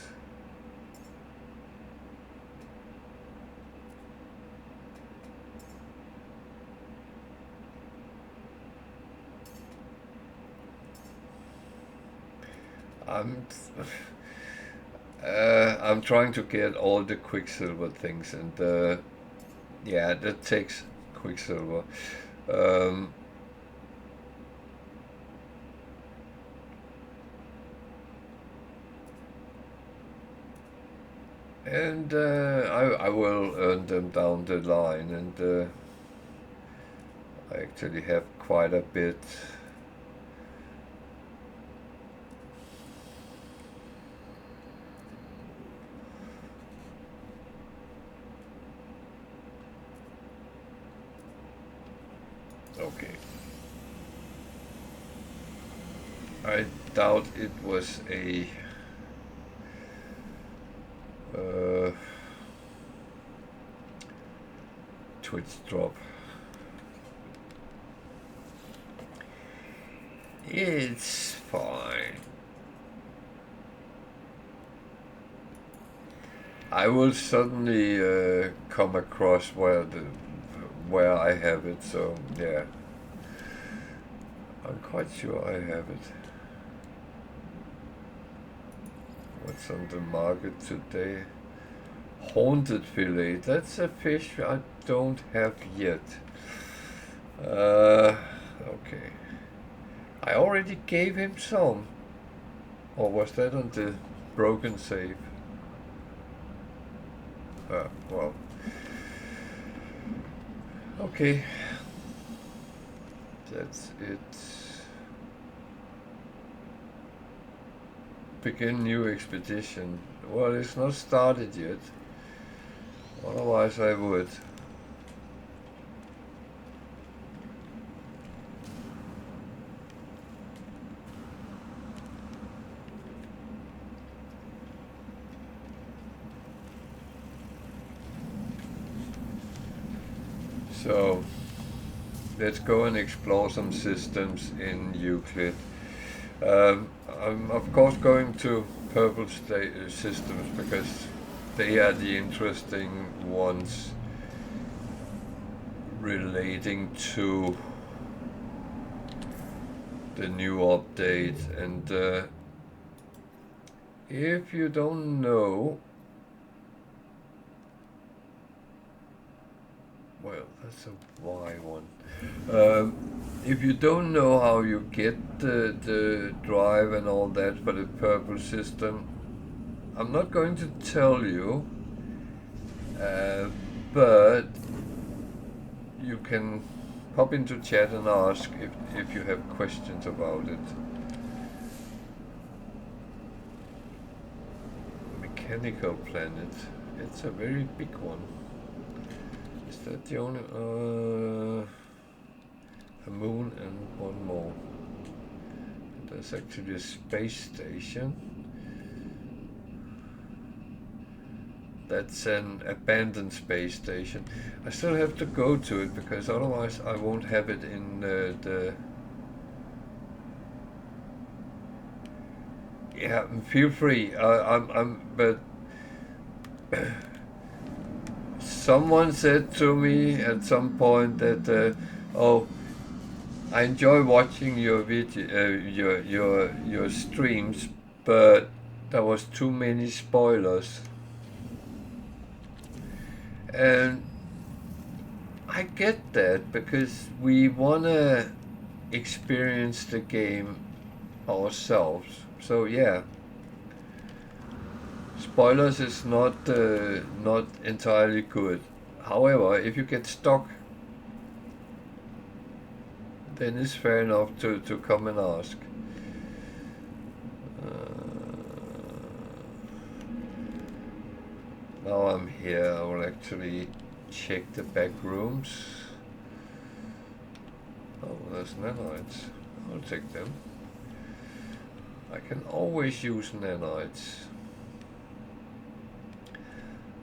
I'm I'm trying to get all the Quicksilver things, and yeah, that takes Quicksilver. Um, and I will earn them down the line, and I actually have quite a bit. Okay. I doubt it was a Twitch drop. It's fine. I will suddenly come across where I have it, so yeah. I'm quite sure I have it. What's on the market today? Haunted fillet. That's a fish I don't have yet. Okay. I already gave him some. Or was that on the broken save? Well. Okay. That's it. Begin new expedition. Well, it's not started yet. Otherwise I would. So let's go and explore some systems in Euclid. I'm of course going to purple systems because they are the interesting ones relating to the new update. And if you don't know, well, that's a Y one. If you don't know how you get the drive and all that for the purple system, I'm not going to tell you, but you can pop into chat and ask if you have questions about it. Mechanical planet. It's a very big one. Is that the only... a moon and one more. There's actually a space station. That's an abandoned space station. I still have to go to it because otherwise I won't have it in the... Yeah, feel free. But someone said to me at some point that, oh, I enjoy watching your video, your streams, but there was too many spoilers. And I get that because we wanna experience the game ourselves. So yeah, spoilers is not entirely good. However, if you get stuck, then it's fair enough to come and ask. Now I'm here, I will actually check the back rooms. Oh, there's nanites. I'll take them. I can always use nanites.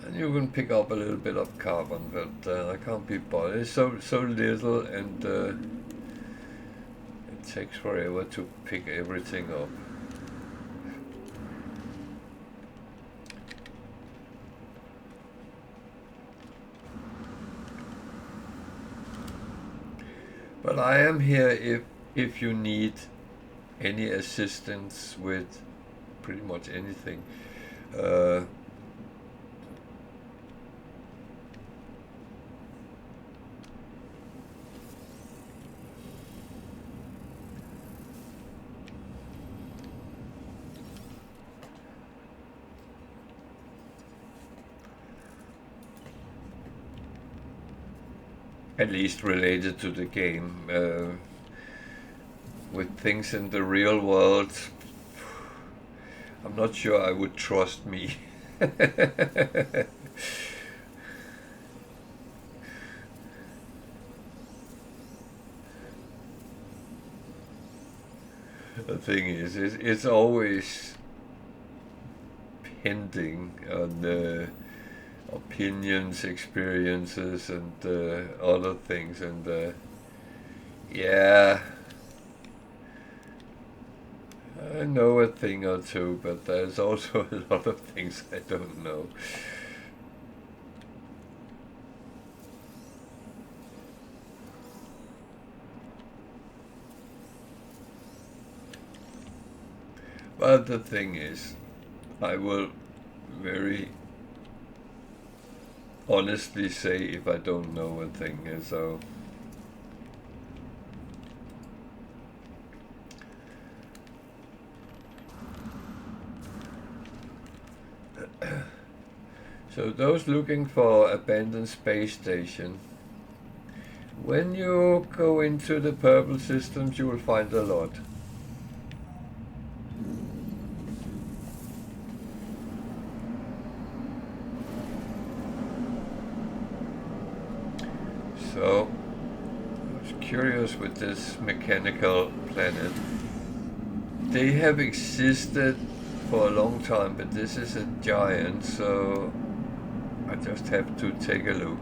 And you can pick up a little bit of carbon, but I can't be bothered. It's so little, and it takes forever to pick everything up. But I am here if you need any assistance with pretty much anything. At least related to the game. With things in the real world, I'm not sure I would trust me. The thing is, it's always pending on opinions, experiences, and other things, and yeah, I know a thing or two, but there's also a lot of things I don't know. But the thing is, I will very honestly say if I don't know a thing, so so those looking for abandoned space station, when you go into the purple systems, you will find a lot. So I was curious with this mechanical planet. They have existed for a long time, but this is a giant, so I just have to take a look.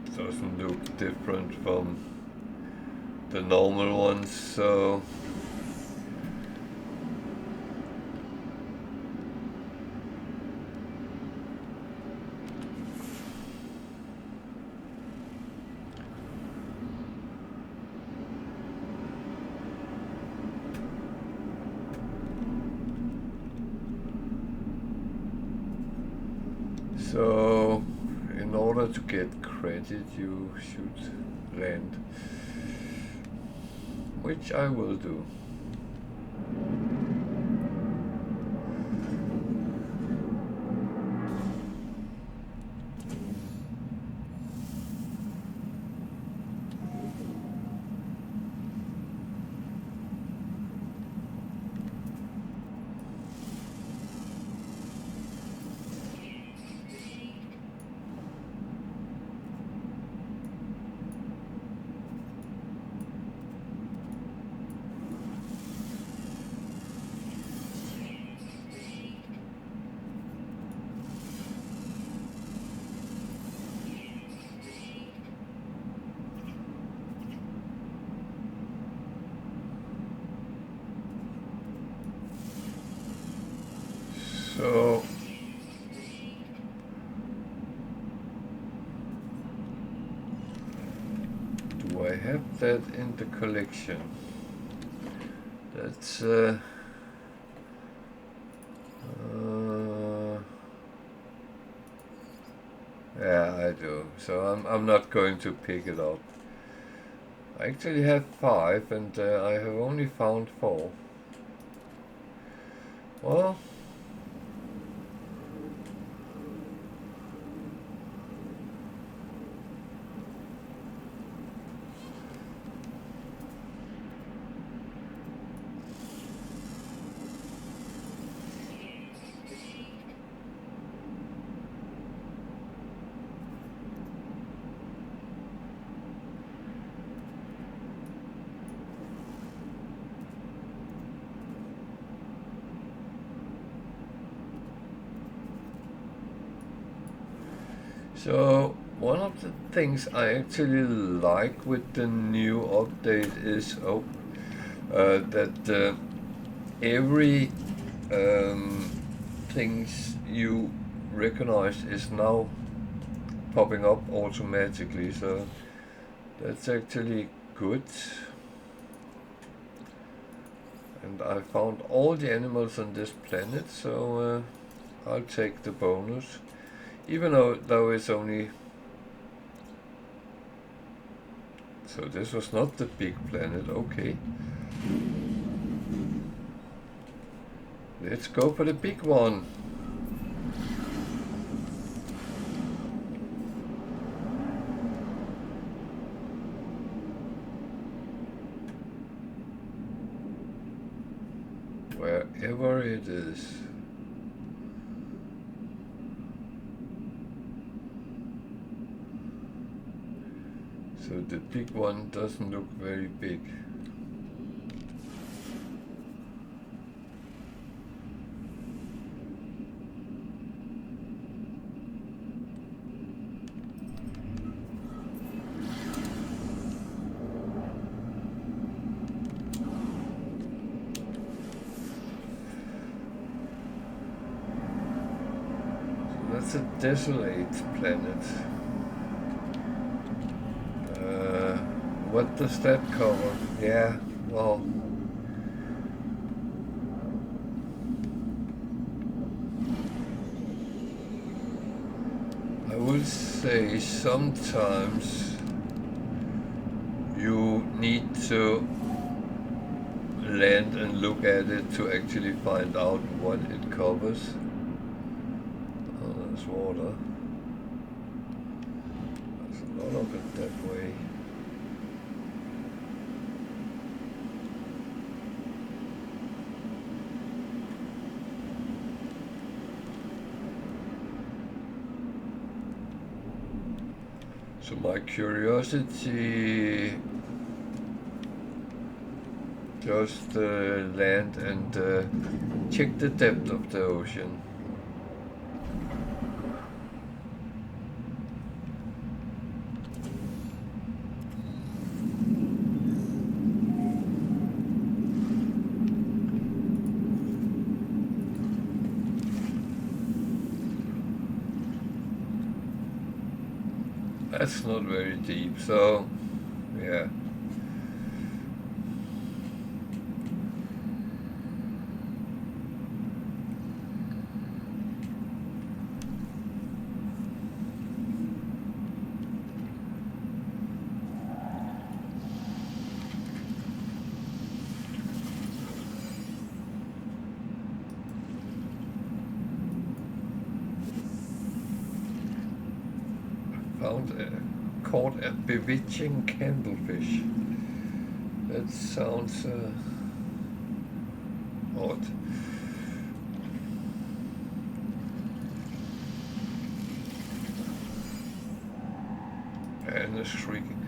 It doesn't look different from the normal ones, so in order to get credit, you should land, which I will do. So do I have that in the collection? That's yeah, I do. So I'm not going to pick it up. I actually have 5, and I have only found 4. Well, So one of the things I actually like with the new update is that every things you recognize is now popping up automatically. So that's actually good. And I found all the animals on this planet, so I'll take the bonus. Even though it's only... So this was not the big planet, okay. Let's go for the big one. Wherever it is. So the big one doesn't look very big. So that's a desolate planet. What does that cover? Yeah, well, I would say sometimes you need to land and look at it to actually find out what it covers. Oh, there's water. There's a lot of it that way. So my curiosity just land and check the depth of the ocean. That's not very deep, so yeah. Caught a bewitching candlefish. That sounds odd. And a shrieking.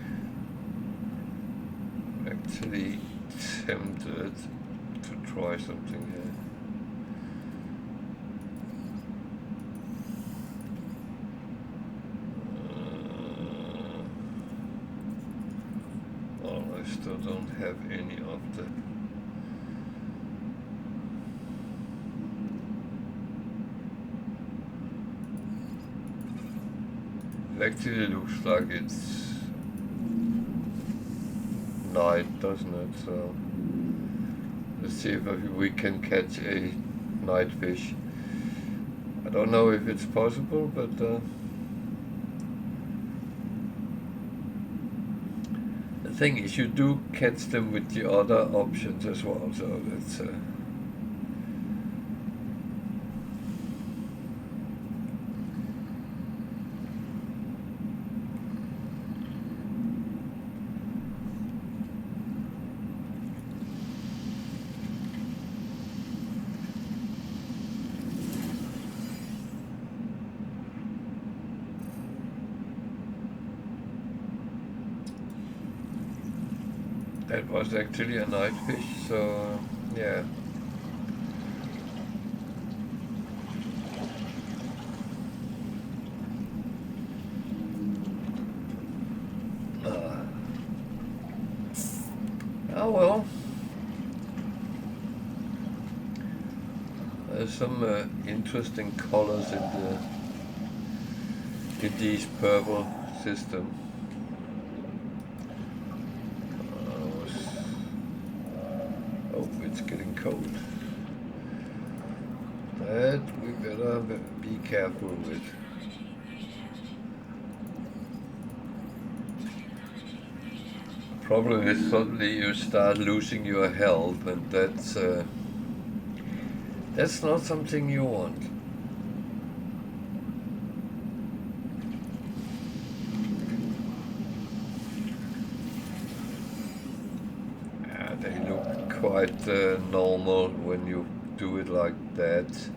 I'm actually tempted to try something here. I still don't have any of the... It actually looks like it's night, doesn't it? So let's see if we can catch a night fish. I don't know if it's possible, but the thing is, you do catch them with the other options as well, so that's that was actually a night fish, so yeah. Oh well. There's some interesting colors in these purple system. Oh, it's getting cold. That we better be careful with. Problem is suddenly you start losing your health, and that's not something you want. They look quite normal when you do it like that.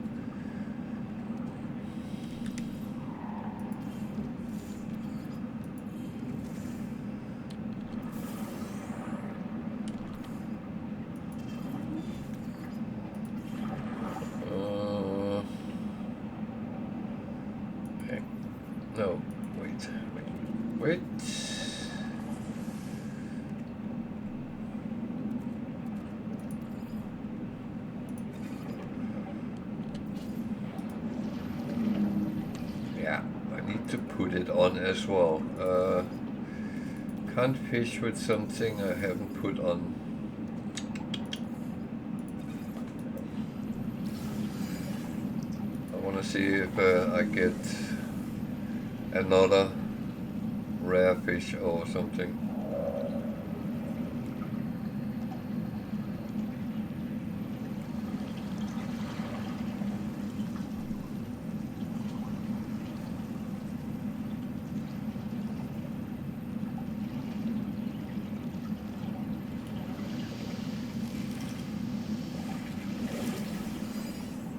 No, wait. Yeah, I need to put it on as well. Can't fish with something I haven't put on. I want to see if I get another rare fish or something.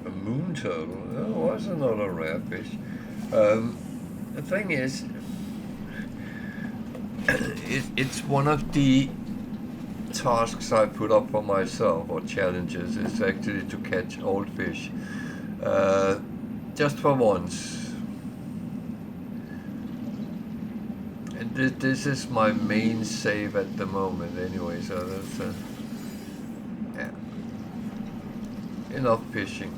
A moon turtle. That was another rare fish. The thing is, it's one of the tasks I put up for myself, or challenges, is actually to catch old fish. Just for once. And this is my main save at the moment anyway, so that's yeah. Enough fishing.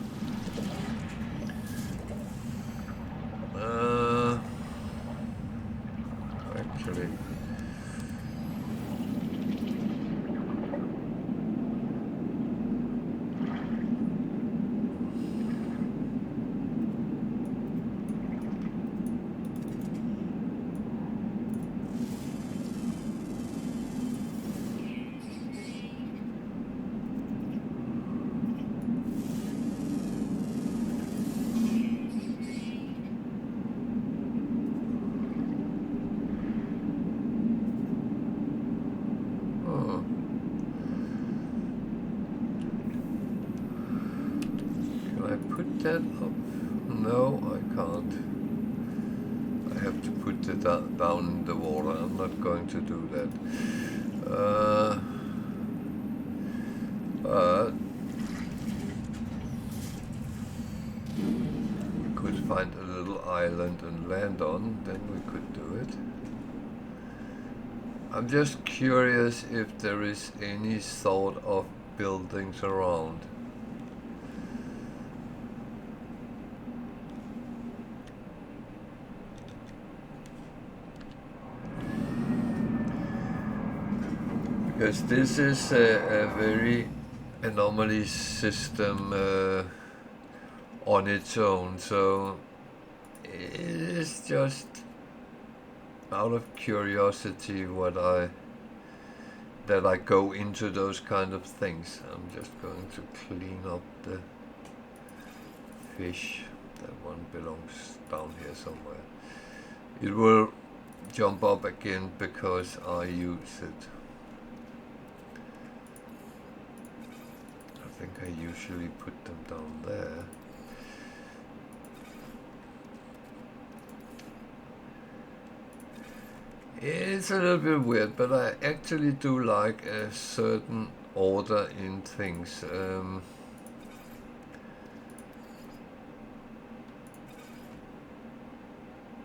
Actually, that up? No, I can't. I have to put it down in the water. I'm not going to do that. But we could find a little island and land on, then we could do it. I'm just curious if there is any sort of buildings around. Because this is a very anomalous system on its own, so it is just out of curiosity that I go into those kind of things. I'm just going to clean up the fish. That one belongs down here somewhere. It will jump up again because I use it. I think I usually put them down there. It's a little bit weird, but I actually do like a certain order in things.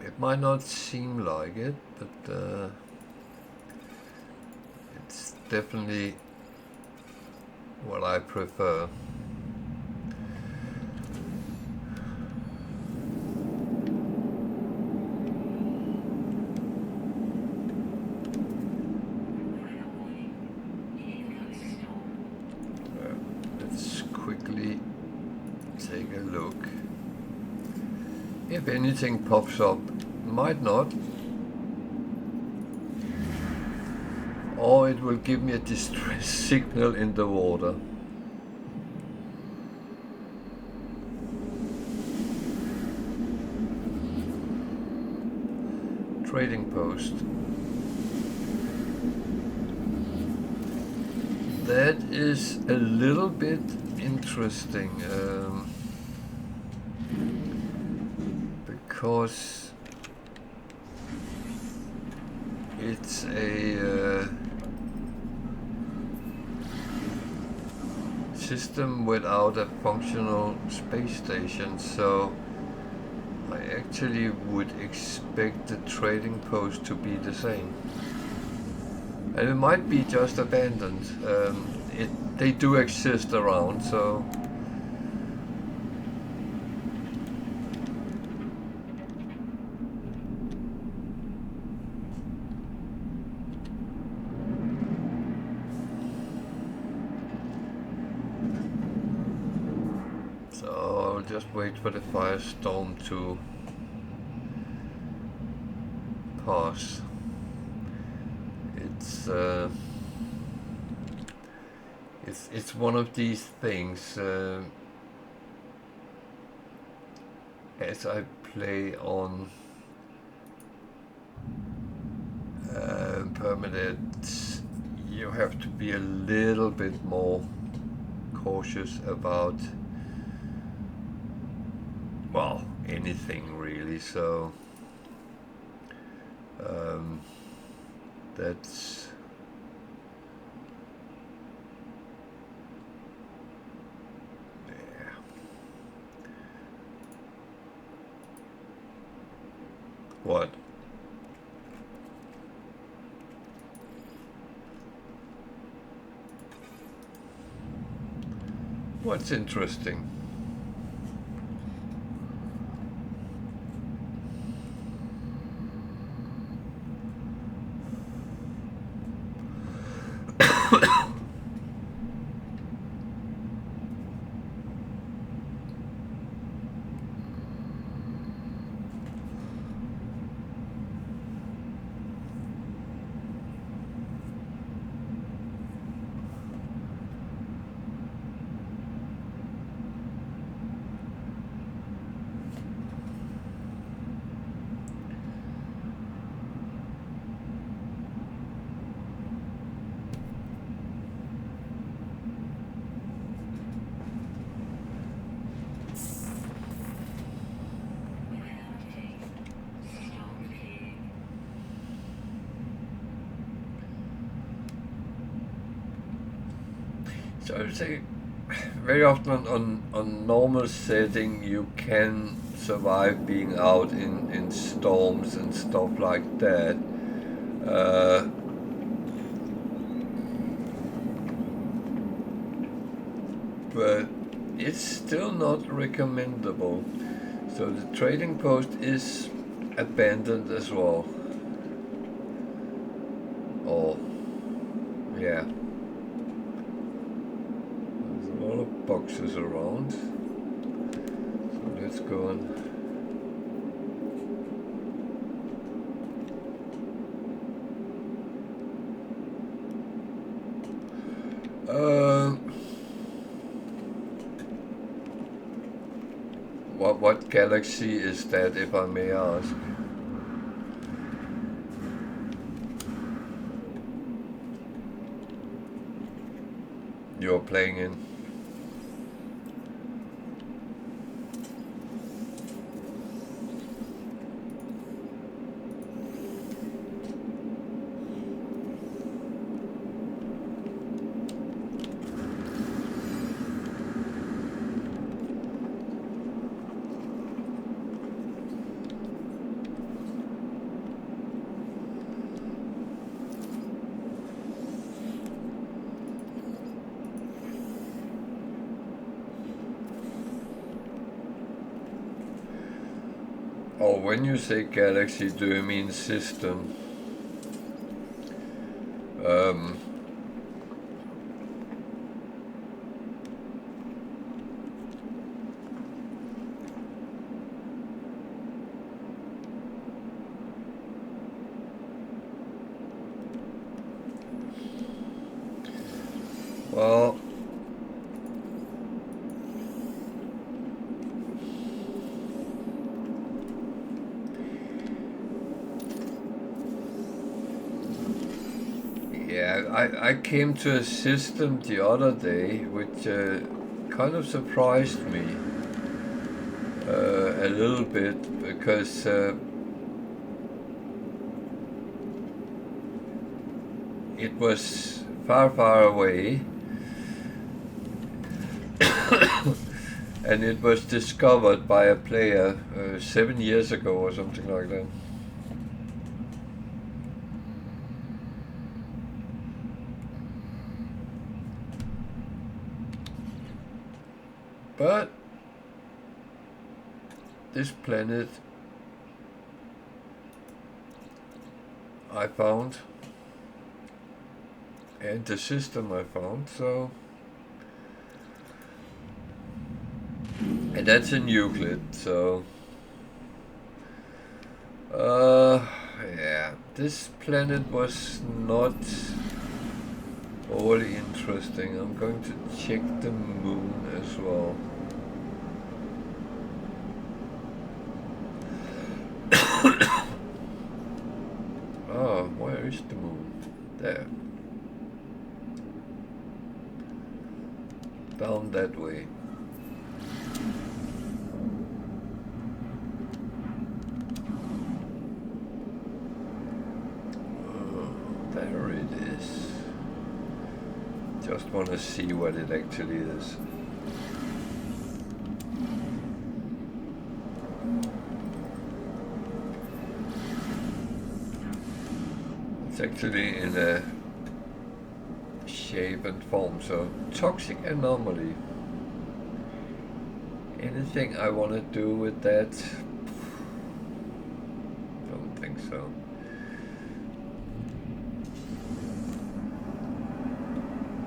It might not seem like it, but it's definitely what I prefer. Let's quickly take a look. If anything pops up, might not. Or it will give me a distress signal in the water. Trading post. That is a little bit interesting, because it's a system without a functional space station, so I actually would expect the trading post to be the same. And it might be just abandoned. They do exist around, so I'll just wait for the firestorm to pass. It's one of these things. As I play on Permadeath, you have to be a little bit more cautious about, well, anything really. So that's what? What's interesting? So I would say very often on normal setting you can survive being out in storms and stuff like that. But it's still not recommendable. So the trading post is abandoned as well. Oh, yeah. There's a lot of boxes around. So let's go on. What galaxy is that, if I may ask? You're playing in? Oh, when you say galaxy, do you mean system? Well, yeah, I came to a system the other day which kind of surprised me a little bit, because it was far, far away. And it was discovered by a player 7 years ago or something like that. But this planet I found, and the system I found, so... And that's in Euclid, so... yeah, this planet was not all interesting. I'm going to check the moon as well. Oh, where is the moon? There. Down that way. There it is. Just want to see what it actually is. It's actually in a shape and form, so toxic anomaly. Anything I want to do with that? Don't think so.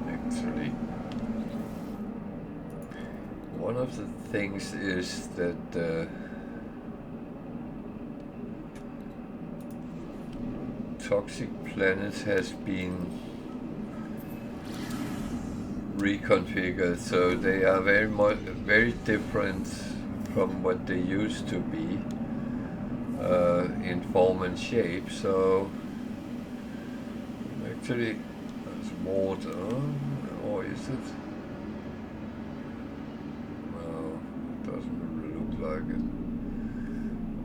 Actually, one of the things is that toxic planets has been reconfigured, so they are very different from what they used to be in form and shape. So actually, that's water, or is it? No, it doesn't look like it.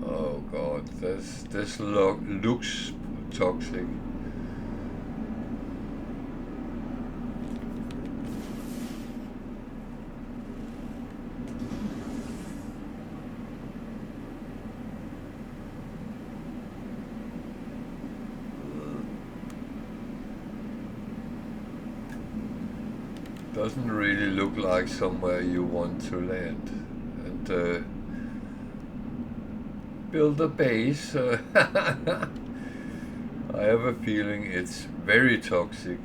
Oh God, this looks toxic. Doesn't really look like somewhere you want to land and build a base. I have a feeling it's very toxic.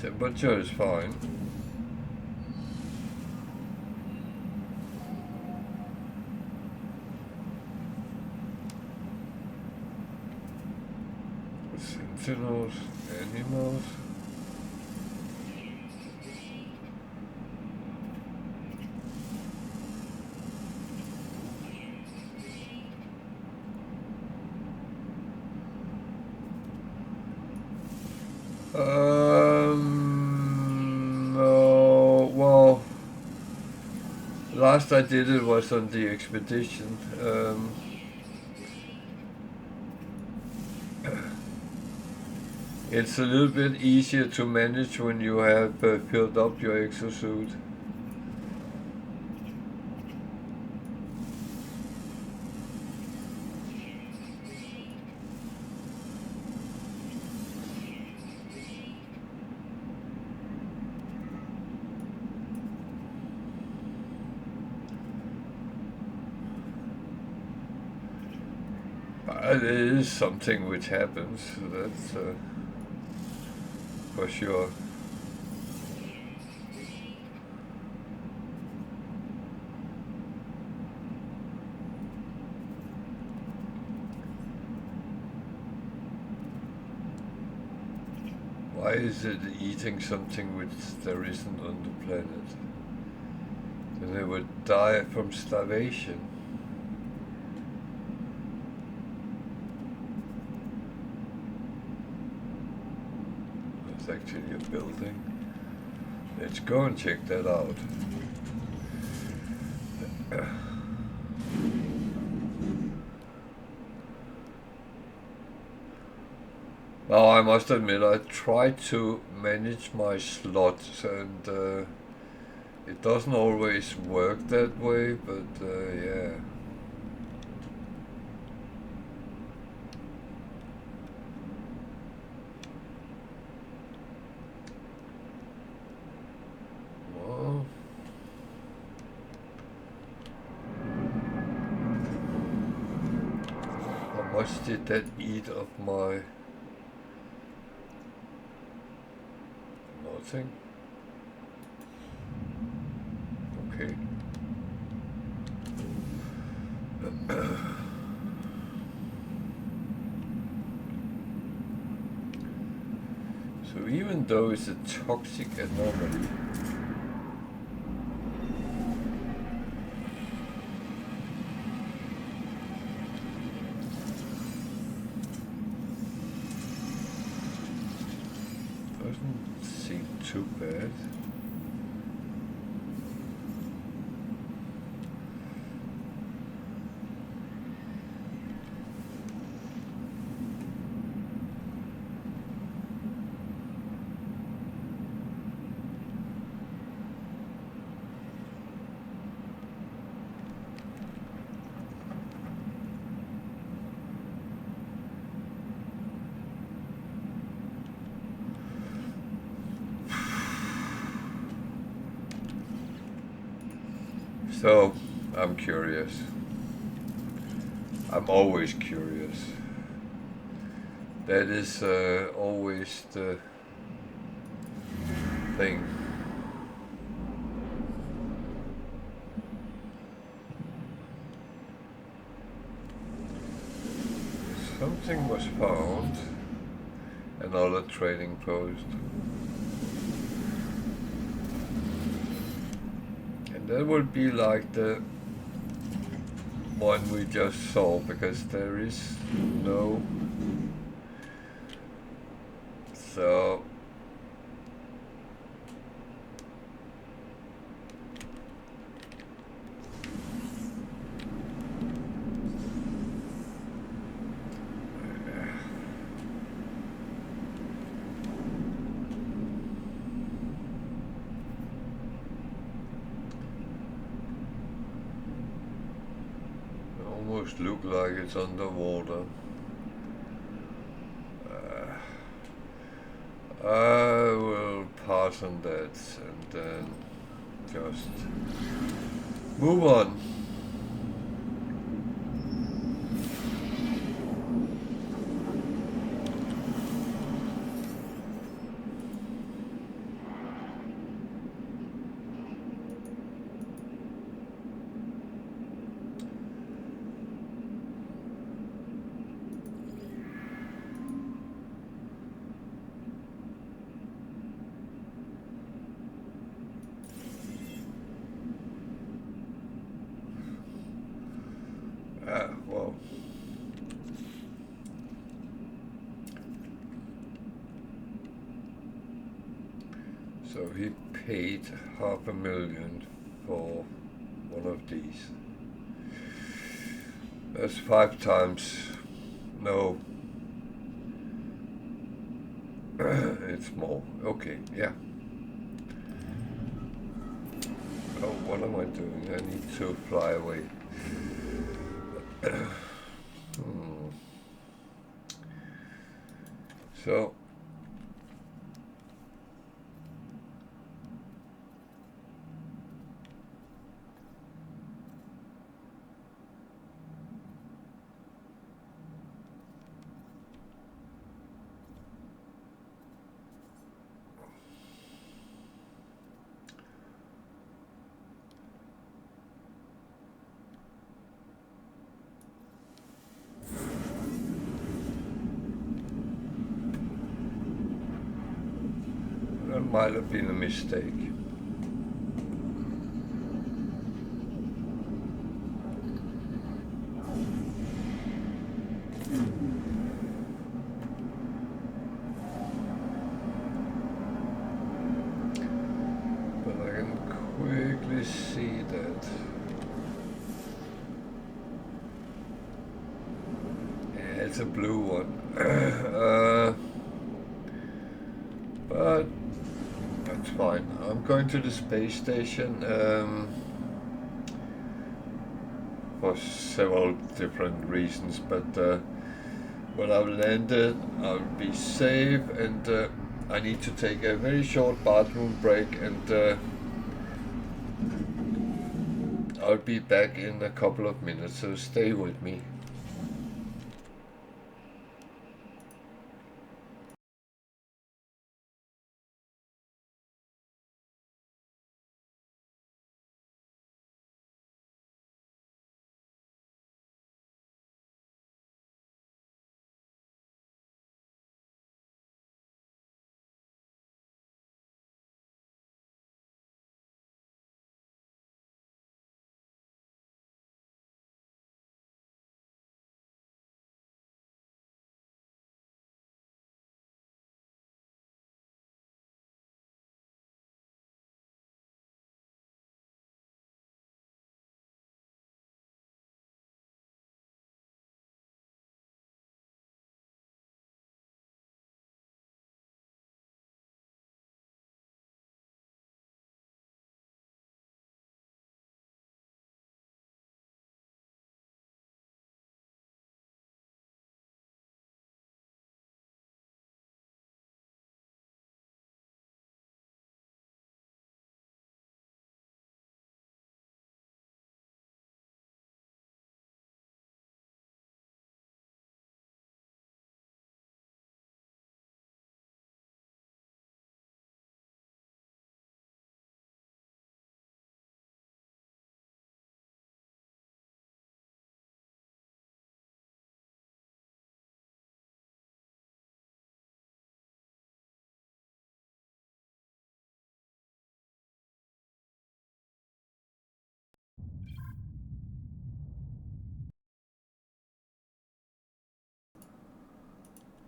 Temperature is fine. Sentinels, animals. Well, last I did it was on the expedition. It's a little bit easier to manage when you have filled up your exosuit. It is something which happens, that's for sure. Why is it eating something which there isn't on the planet? Then it would die from starvation. It's actually a building. Let's go and check that out. Now I must admit I try to manage my slots and it doesn't always work that way, but yeah. Well, how much did that eat of my... Nothing? Okay. So even though it's a toxic anomaly, doesn't seem too bad. So, I'm curious. I'm always curious. That is always the thing. Something was found. Another trading post. That would be like the one we just saw, because there is no... So... Almost look like it's underwater. I will pass on that and then just move on. Well, so he paid $500,000 for one of these. That's 5 times. No, it's more. Okay, yeah. Oh, what am I doing? I need to fly away. So That might have been a mistake. But I can quickly see that. Yeah, it's a blue one. But that's fine. I'm going to the space station for several different reasons, but when I've landed, I'll be safe, and I need to take a very short bathroom break, and I'll be back in a couple of minutes, so stay with me.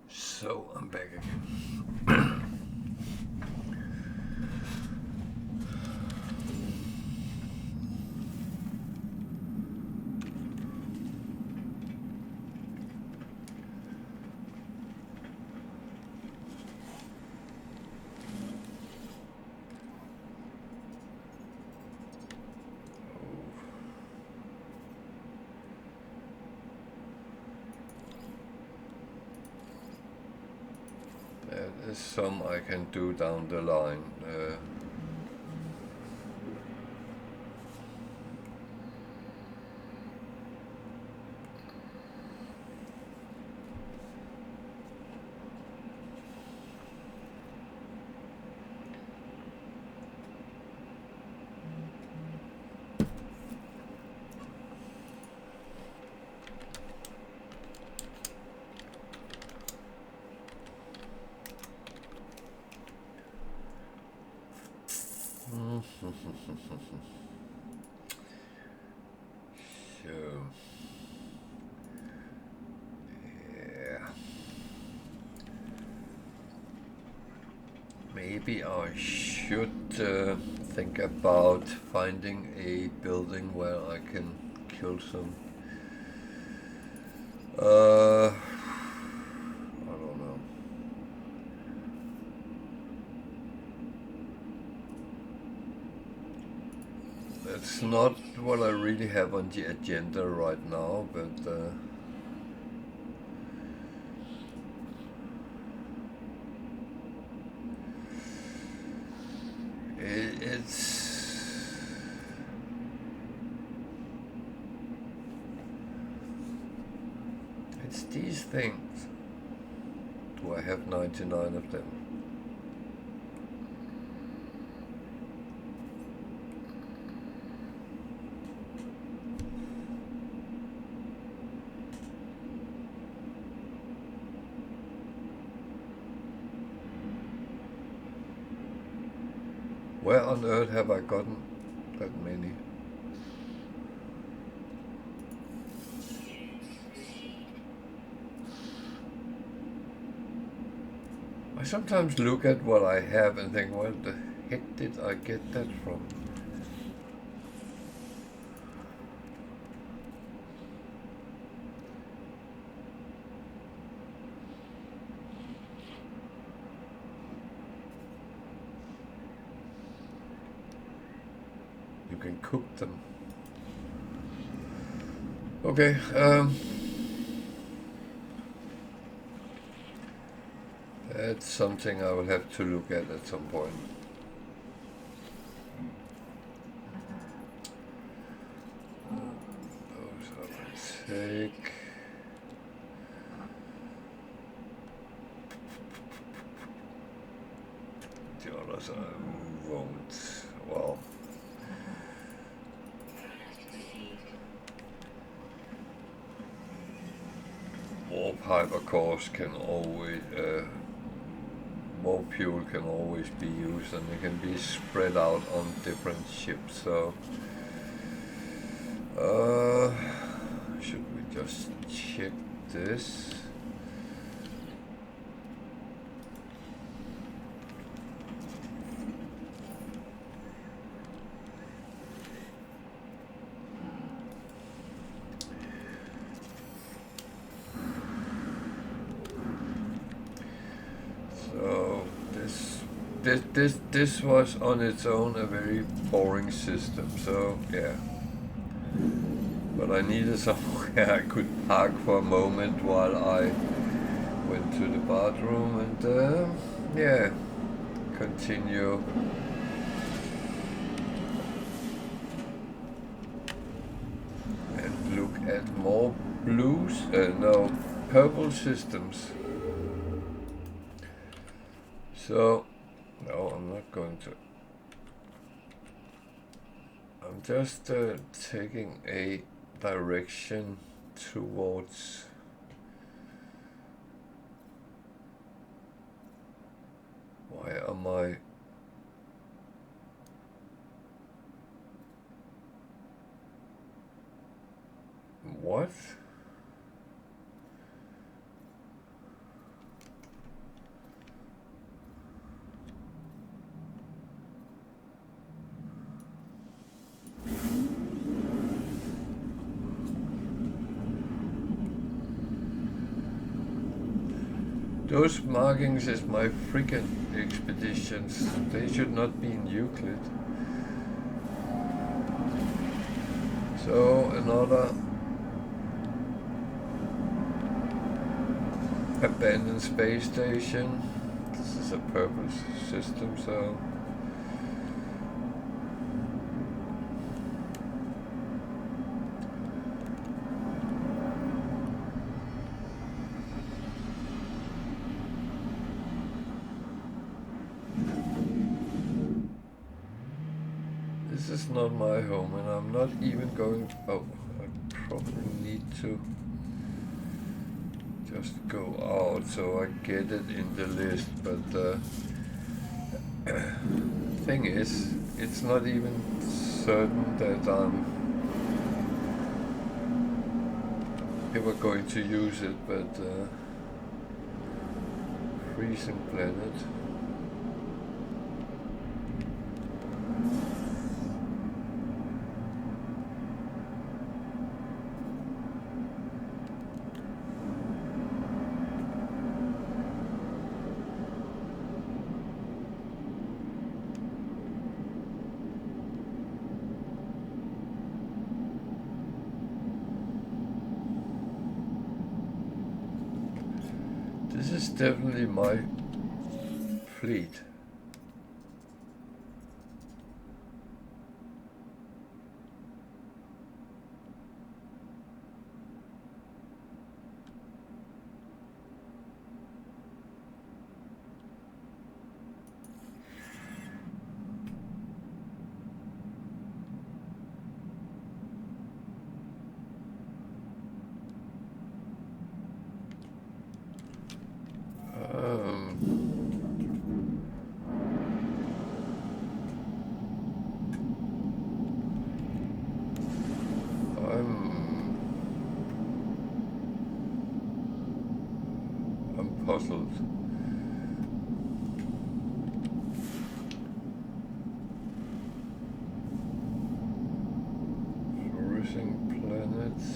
So I'm back again. There's some I can do down the line. So, yeah. Maybe I should think about finding a building where I can kill some. I don't know. That's not what I really have on the agenda right now, but it's these things. Do I have 99 of them? Where on earth have I gotten that many? I sometimes look at what I have and think, where the heck did I get that from? You can cook them. Okay, that's something I will have to look at some point. Those I will take. The others I won't. Well. More hyper cores can always, more fuel can always be used, and it can be spread out on different ships. So, should we just check this? This was on its own a very boring system, so yeah. But I needed somewhere I could park for a moment while I went to the bathroom and yeah, continue. And look at more no, purple systems. So, no, I'm not going to. I'm just taking a direction towards why am I what? Those markings is my freaking expeditions. They should not be in Euclid. So another abandoned space station. This is a purple system, so this is not my home, and I'm not even going. Oh, I probably need to just go out so I get it in the list. But the thing is, it's not even certain that I'm ever going to use it. But freezing planet. This is definitely my fleet. puzzled. Flourishing planets.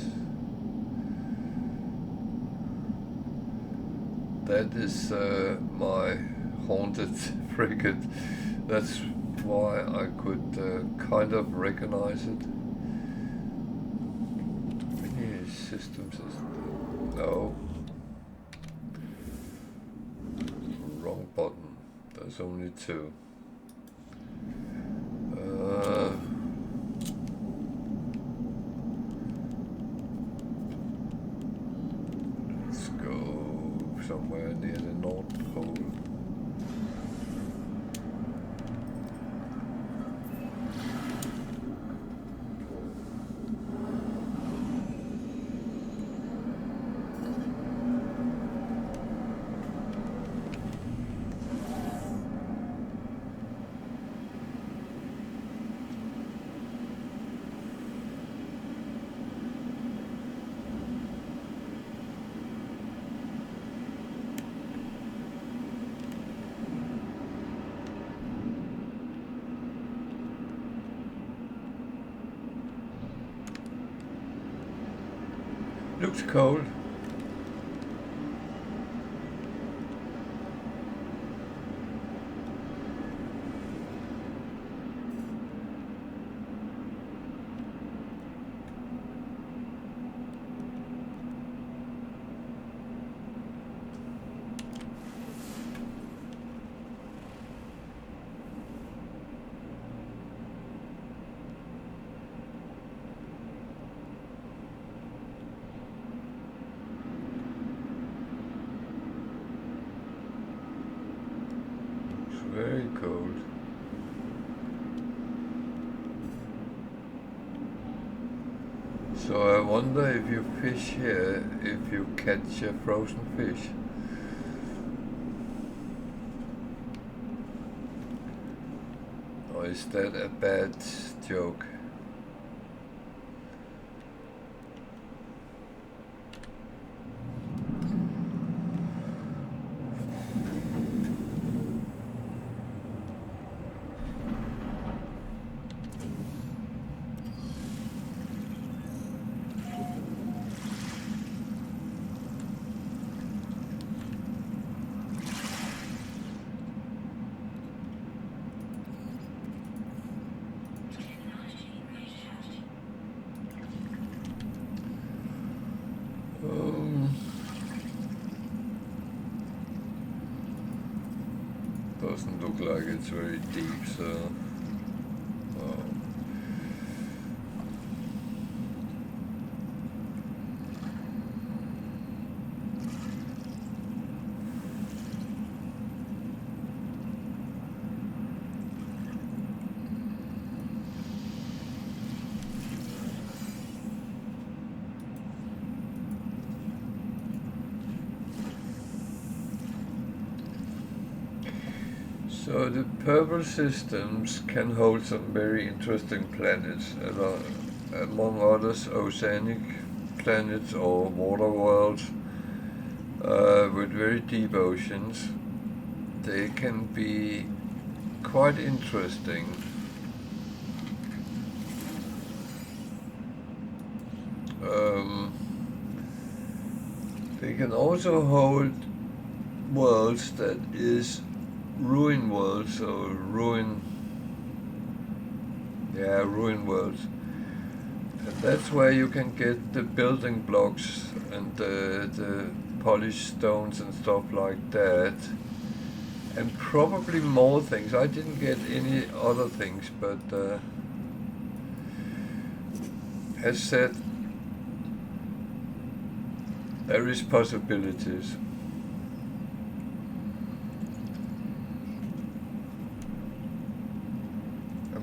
That is my haunted frigate. That's why I could kind of recognize it. Many systems. No. Wrong button. There's only two. Let's go somewhere near the North Pole. Looks cold. Very cold. So I wonder if you fish here, if you catch a frozen fish. Or is that a bad joke? Doesn't look like it's very deep, so So the purple systems can hold some very interesting planets, among others oceanic planets or water worlds with very deep oceans. They can be quite interesting. They can also hold worlds that is ruin worlds or ruin worlds, and that's where you can get the building blocks and the polished stones and stuff like that, and probably more things. I didn't get any other things, but as said, there is possibilities.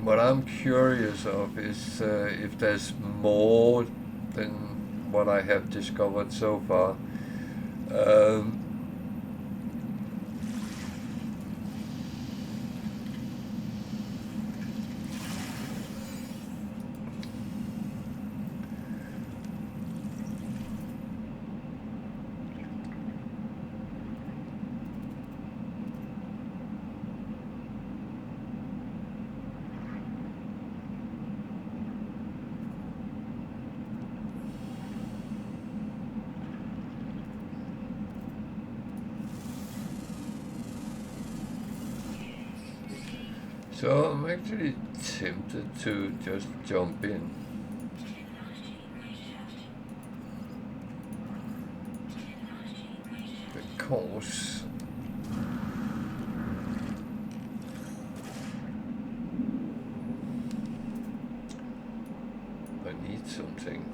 What I'm curious of is if there's more than what I have discovered so far. So I'm actually tempted to just jump in. Because I need something.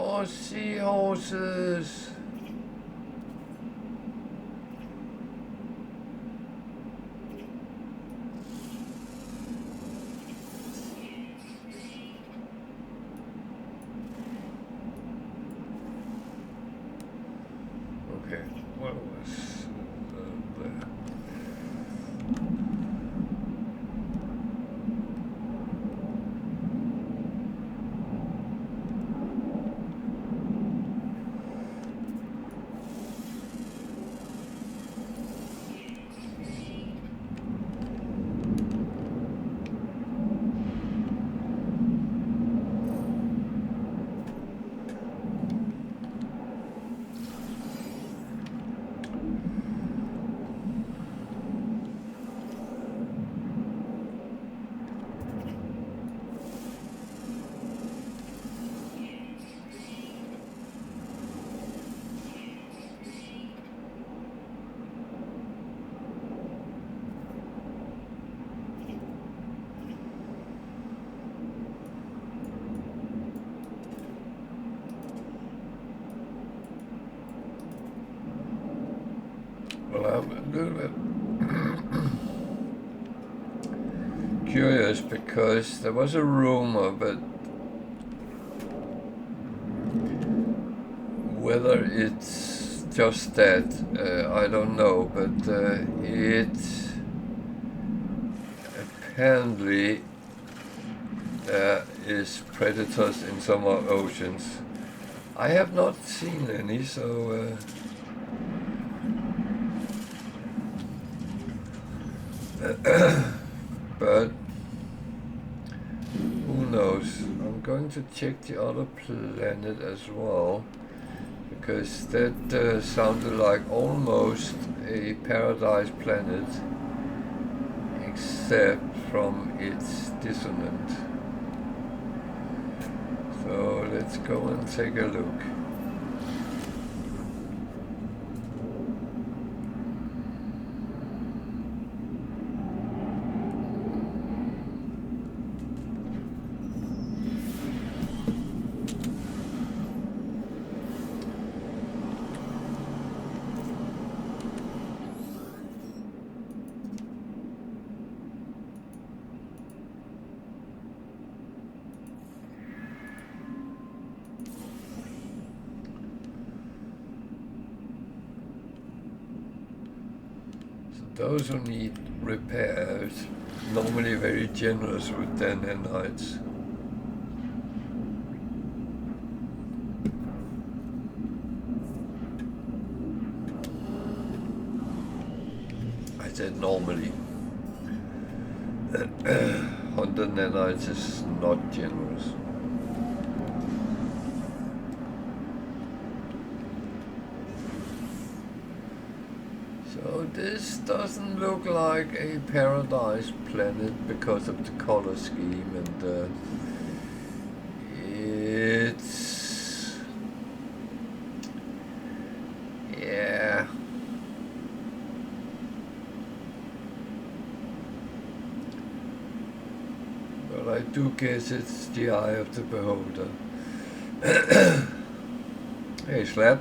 Oh, seahorses! Okay, what was there? Well, I'm a little bit curious because there was a rumor, but whether it's just that, I don't know, but it apparently there is predators in some oceans. I have not seen any, so but who knows? I'm going to check the other planet as well, because that sounded like almost a paradise planet, except from its dissonant. So let's go and take a look. Those who need repairs, normally very generous with their nanites. I said normally. 100 nanites is not generous. So this doesn't look like a paradise planet because of the color scheme, and it's, yeah, but I do guess it's the eye of the beholder. Hey, Slap.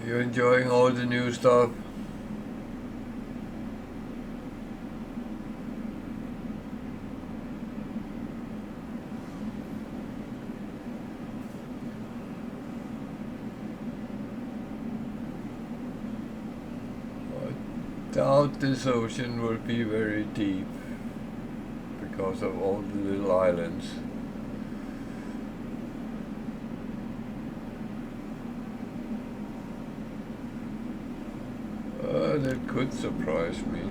You enjoying all the new stuff? Doubt this ocean will be very deep because of all the little islands. That could surprise me.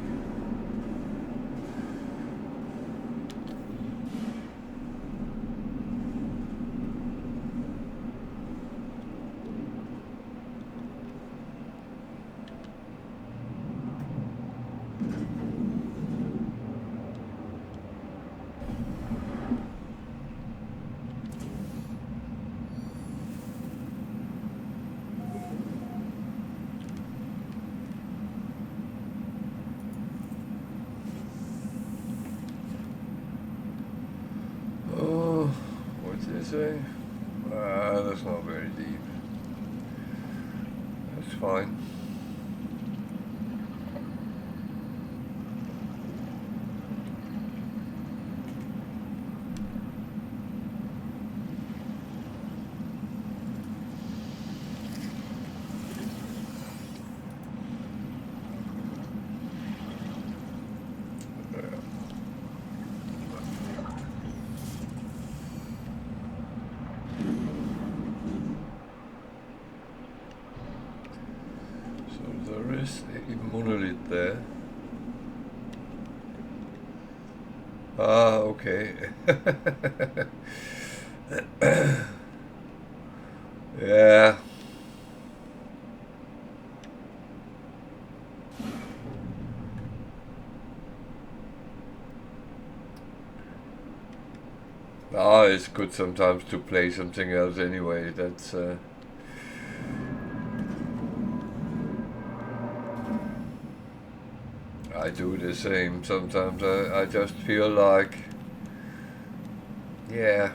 Say, that's not very deep. That's fine. Monolith there. Ah, okay. Yeah. Ah, it's good sometimes to play something else anyway. That's I do the same. Sometimes I just feel like, yeah.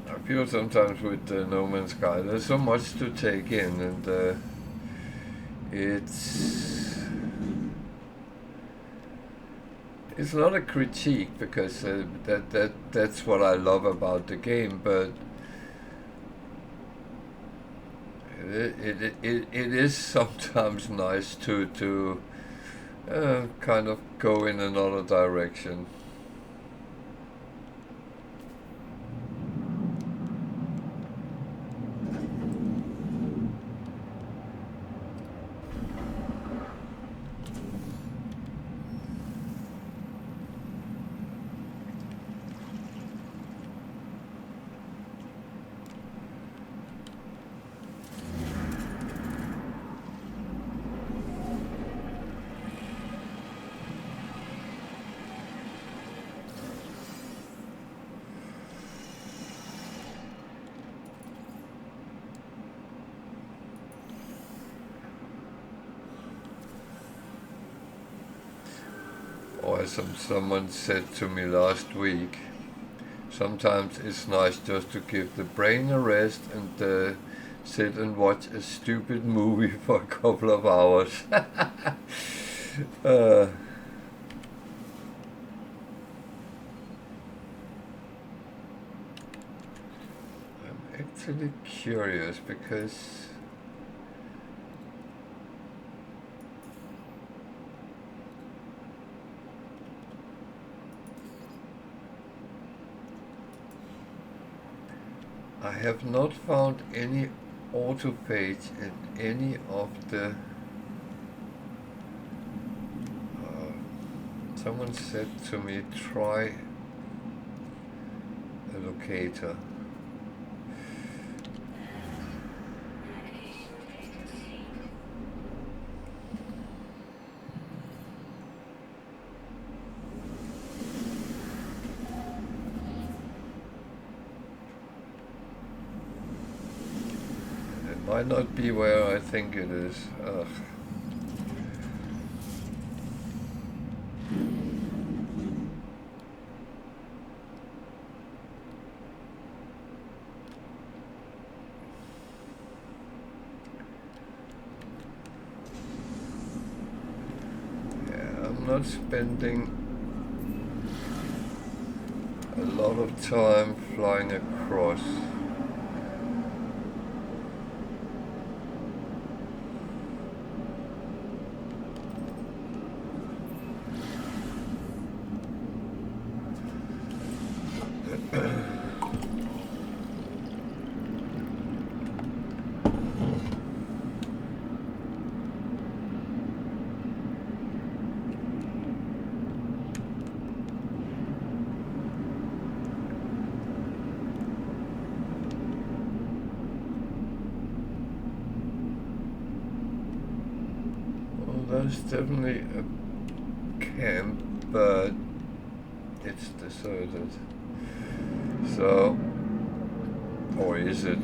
I feel sometimes with No Man's Sky, there's so much to take in, and it's not a critique because that's what I love about the game, but it is sometimes nice to kind of go in another direction. Or as someone said to me last week, sometimes it's nice just to give the brain a rest and sit and watch a stupid movie for a couple of hours. I'm actually curious because I have not found any auto page in any of the someone said to me, try a locator. It might not be where I think it is. Ugh. not spending a lot of time flying across. There's definitely a camp, but it's deserted. So, or is it?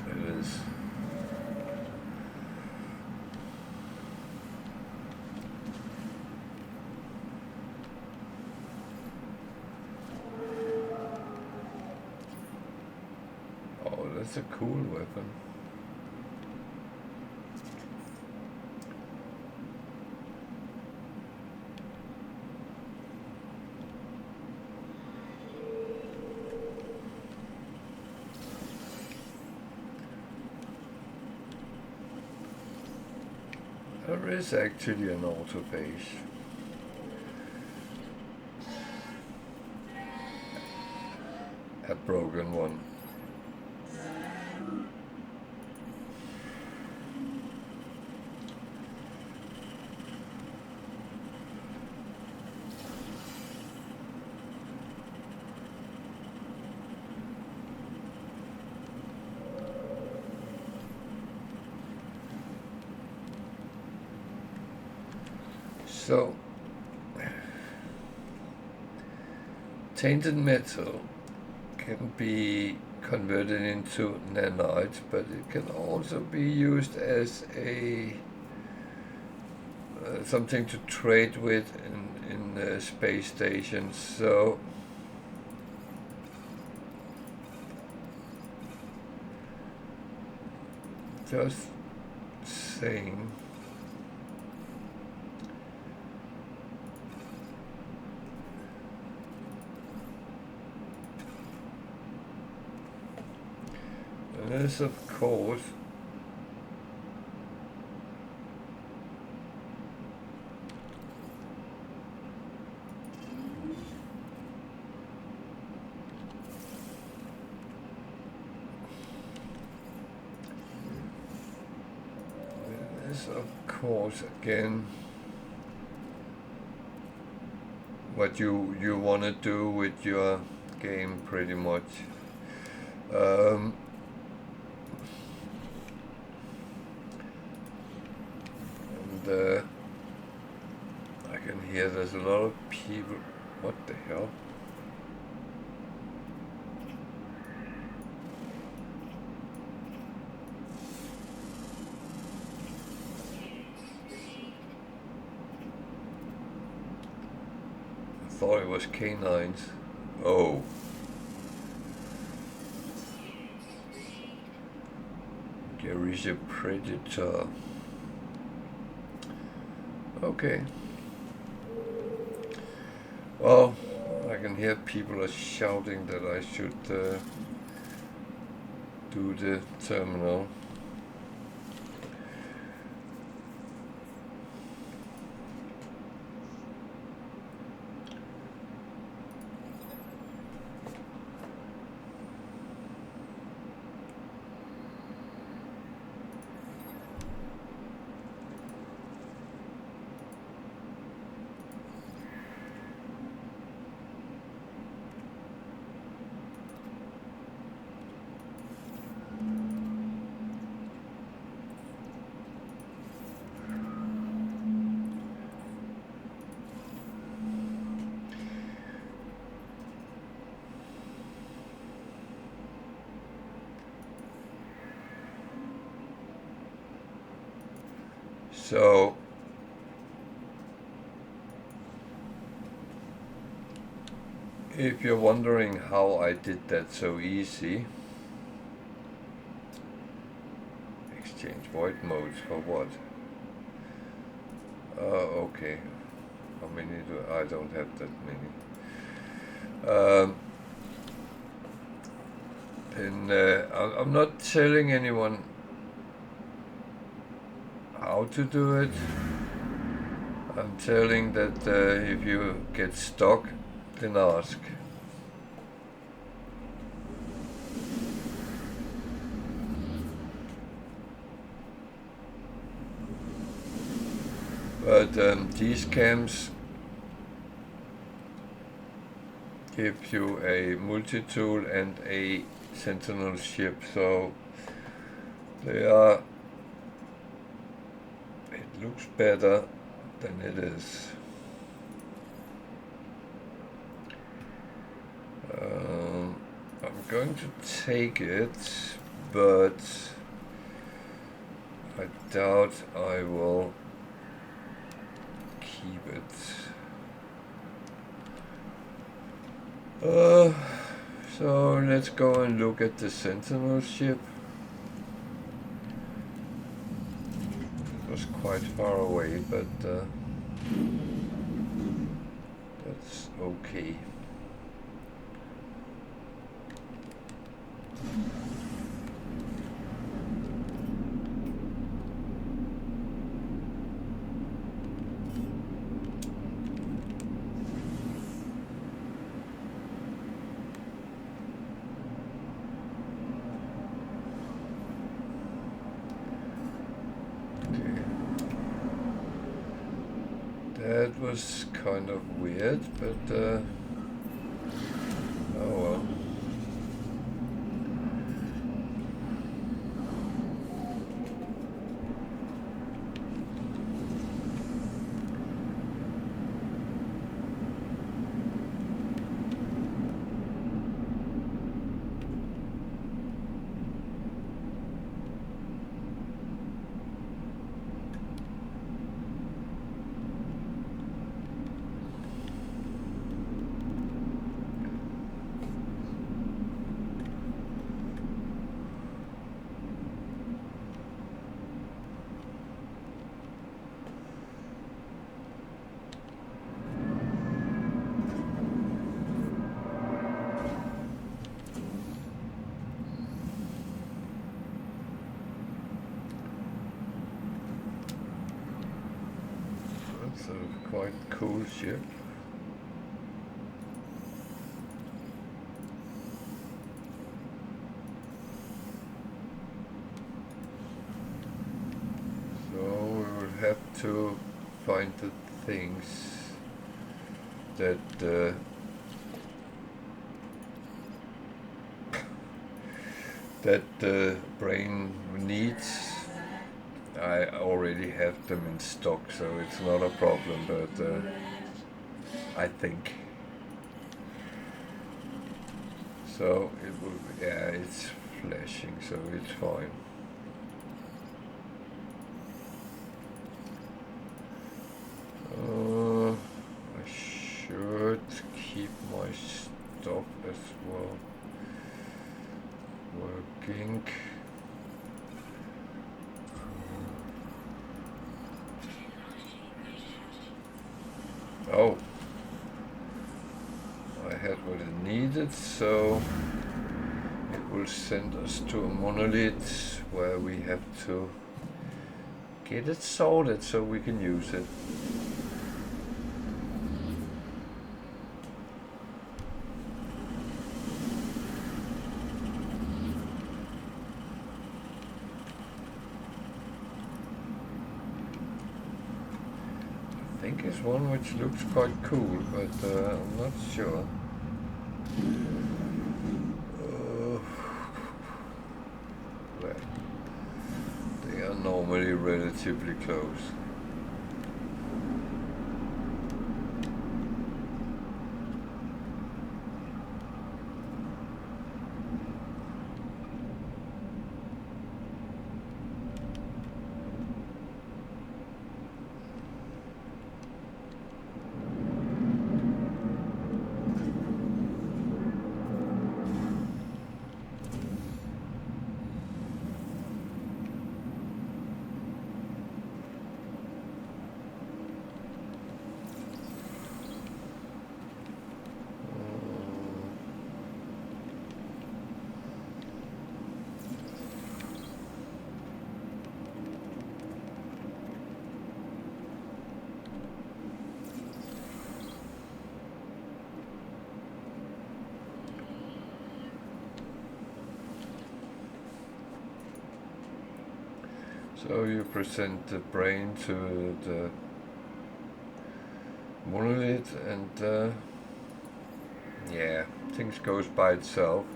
It is. That's a cool weapon. There is actually an auto base. A broken one. So, tainted metal can be converted into nanite, but it can also be used as a something to trade with in space stations. So, just saying. And this, of course, again what you want to do with your game, pretty much. And I can hear there's a lot of people. What the hell? I thought it was canines. Oh. There is a predator. Okay. Well, I can hear people are shouting that I should do the terminal. So If you're wondering how I did that so easy, exchange void modes for what? Okay. How many do I don't have that many. I'm not telling anyone how to do it. I'm telling that if you get stuck, then ask. But these camps give you a multi-tool and a sentinel ship, so they are. It looks better than it is. I'm going to take it, but I doubt I will keep it. So let's go and look at the sentinel ship. It was quite far away, but that's okay. That was kind of weird, but oh well. That's a quite cool ship. So we will have to find the things that that the brain needs. I already have them in stock, so it's not a problem, but I think. So it will, yeah, it's flashing, so it's fine. I should keep my stuff as well working. Oh, I had what it needed, so it will send us to a monolith where we have to get it sorted so we can use it. I think it's one which looks quite cool, but I'm not sure. Well, they are normally relatively close. So you present the brain to the monolith, and yeah, things goes by itself.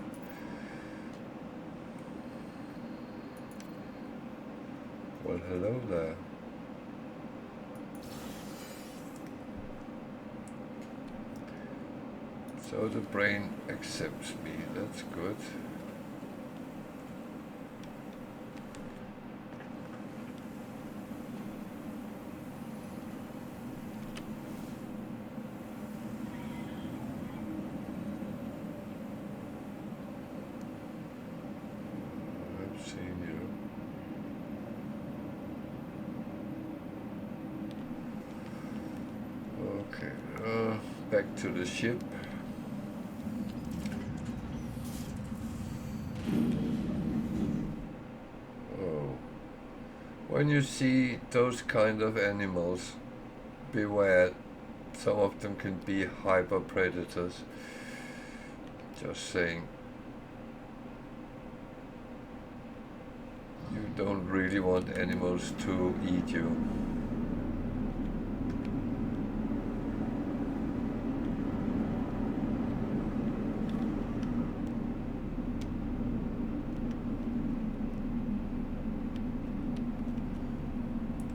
Well, hello there. So the brain accepts me, that's good. I've seen you. Okay, back to the ship. Oh. When you see those kind of animals, beware. Some of them can be hyper predators. Just saying. You don't really want animals to eat you.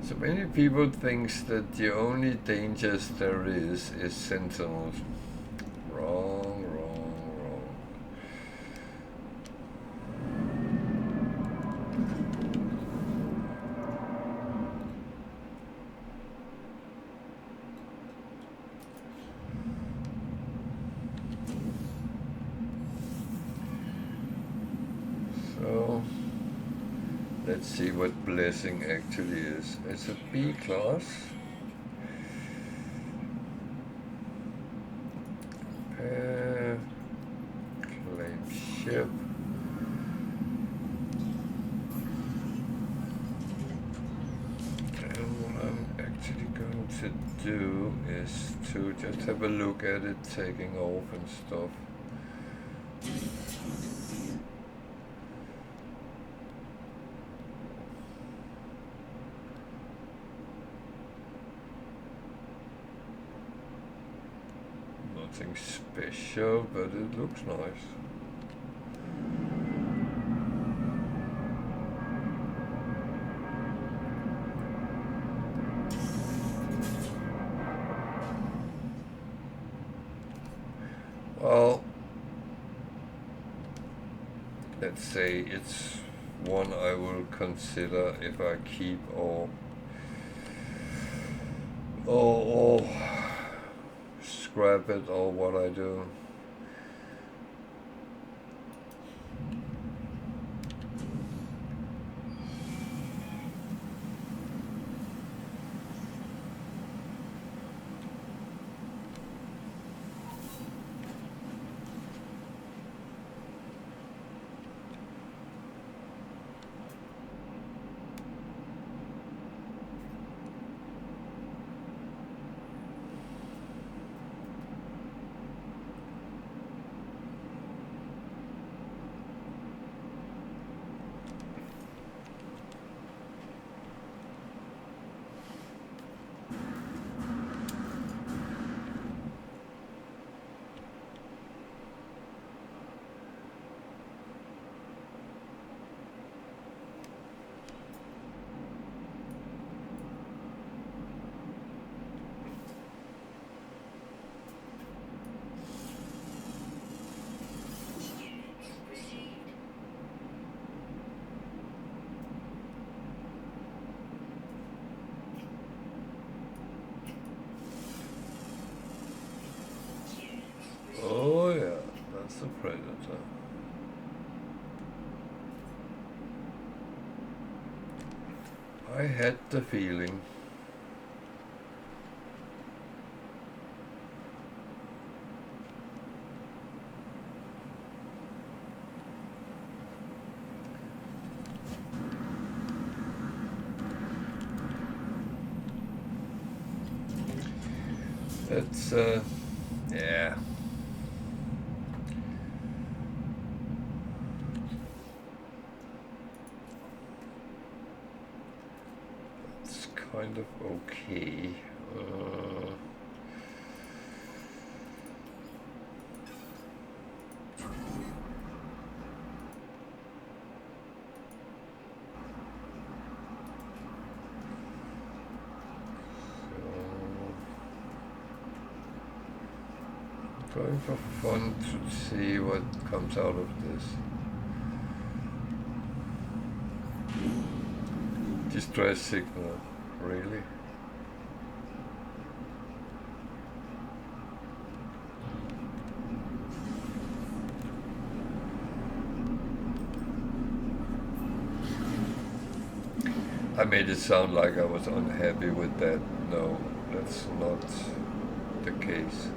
So many people think that the only dangers there is sentinels. Wrong, wrong, wrong. So let's see what blessing actually is. It's a B class. Claim ship. And what I'm actually going to do is to just have a look at it taking off and stuff. Nothing special, but it looks nice. Well, let's say it's one I will consider if I keep or scrap it or what I do. Oh yeah, that's the predator. I had the feeling. It's yeah. kind of okay. Going for fun to see what comes out of this. Distress signal, really? I made it sound like I was unhappy with that. No, that's not the case.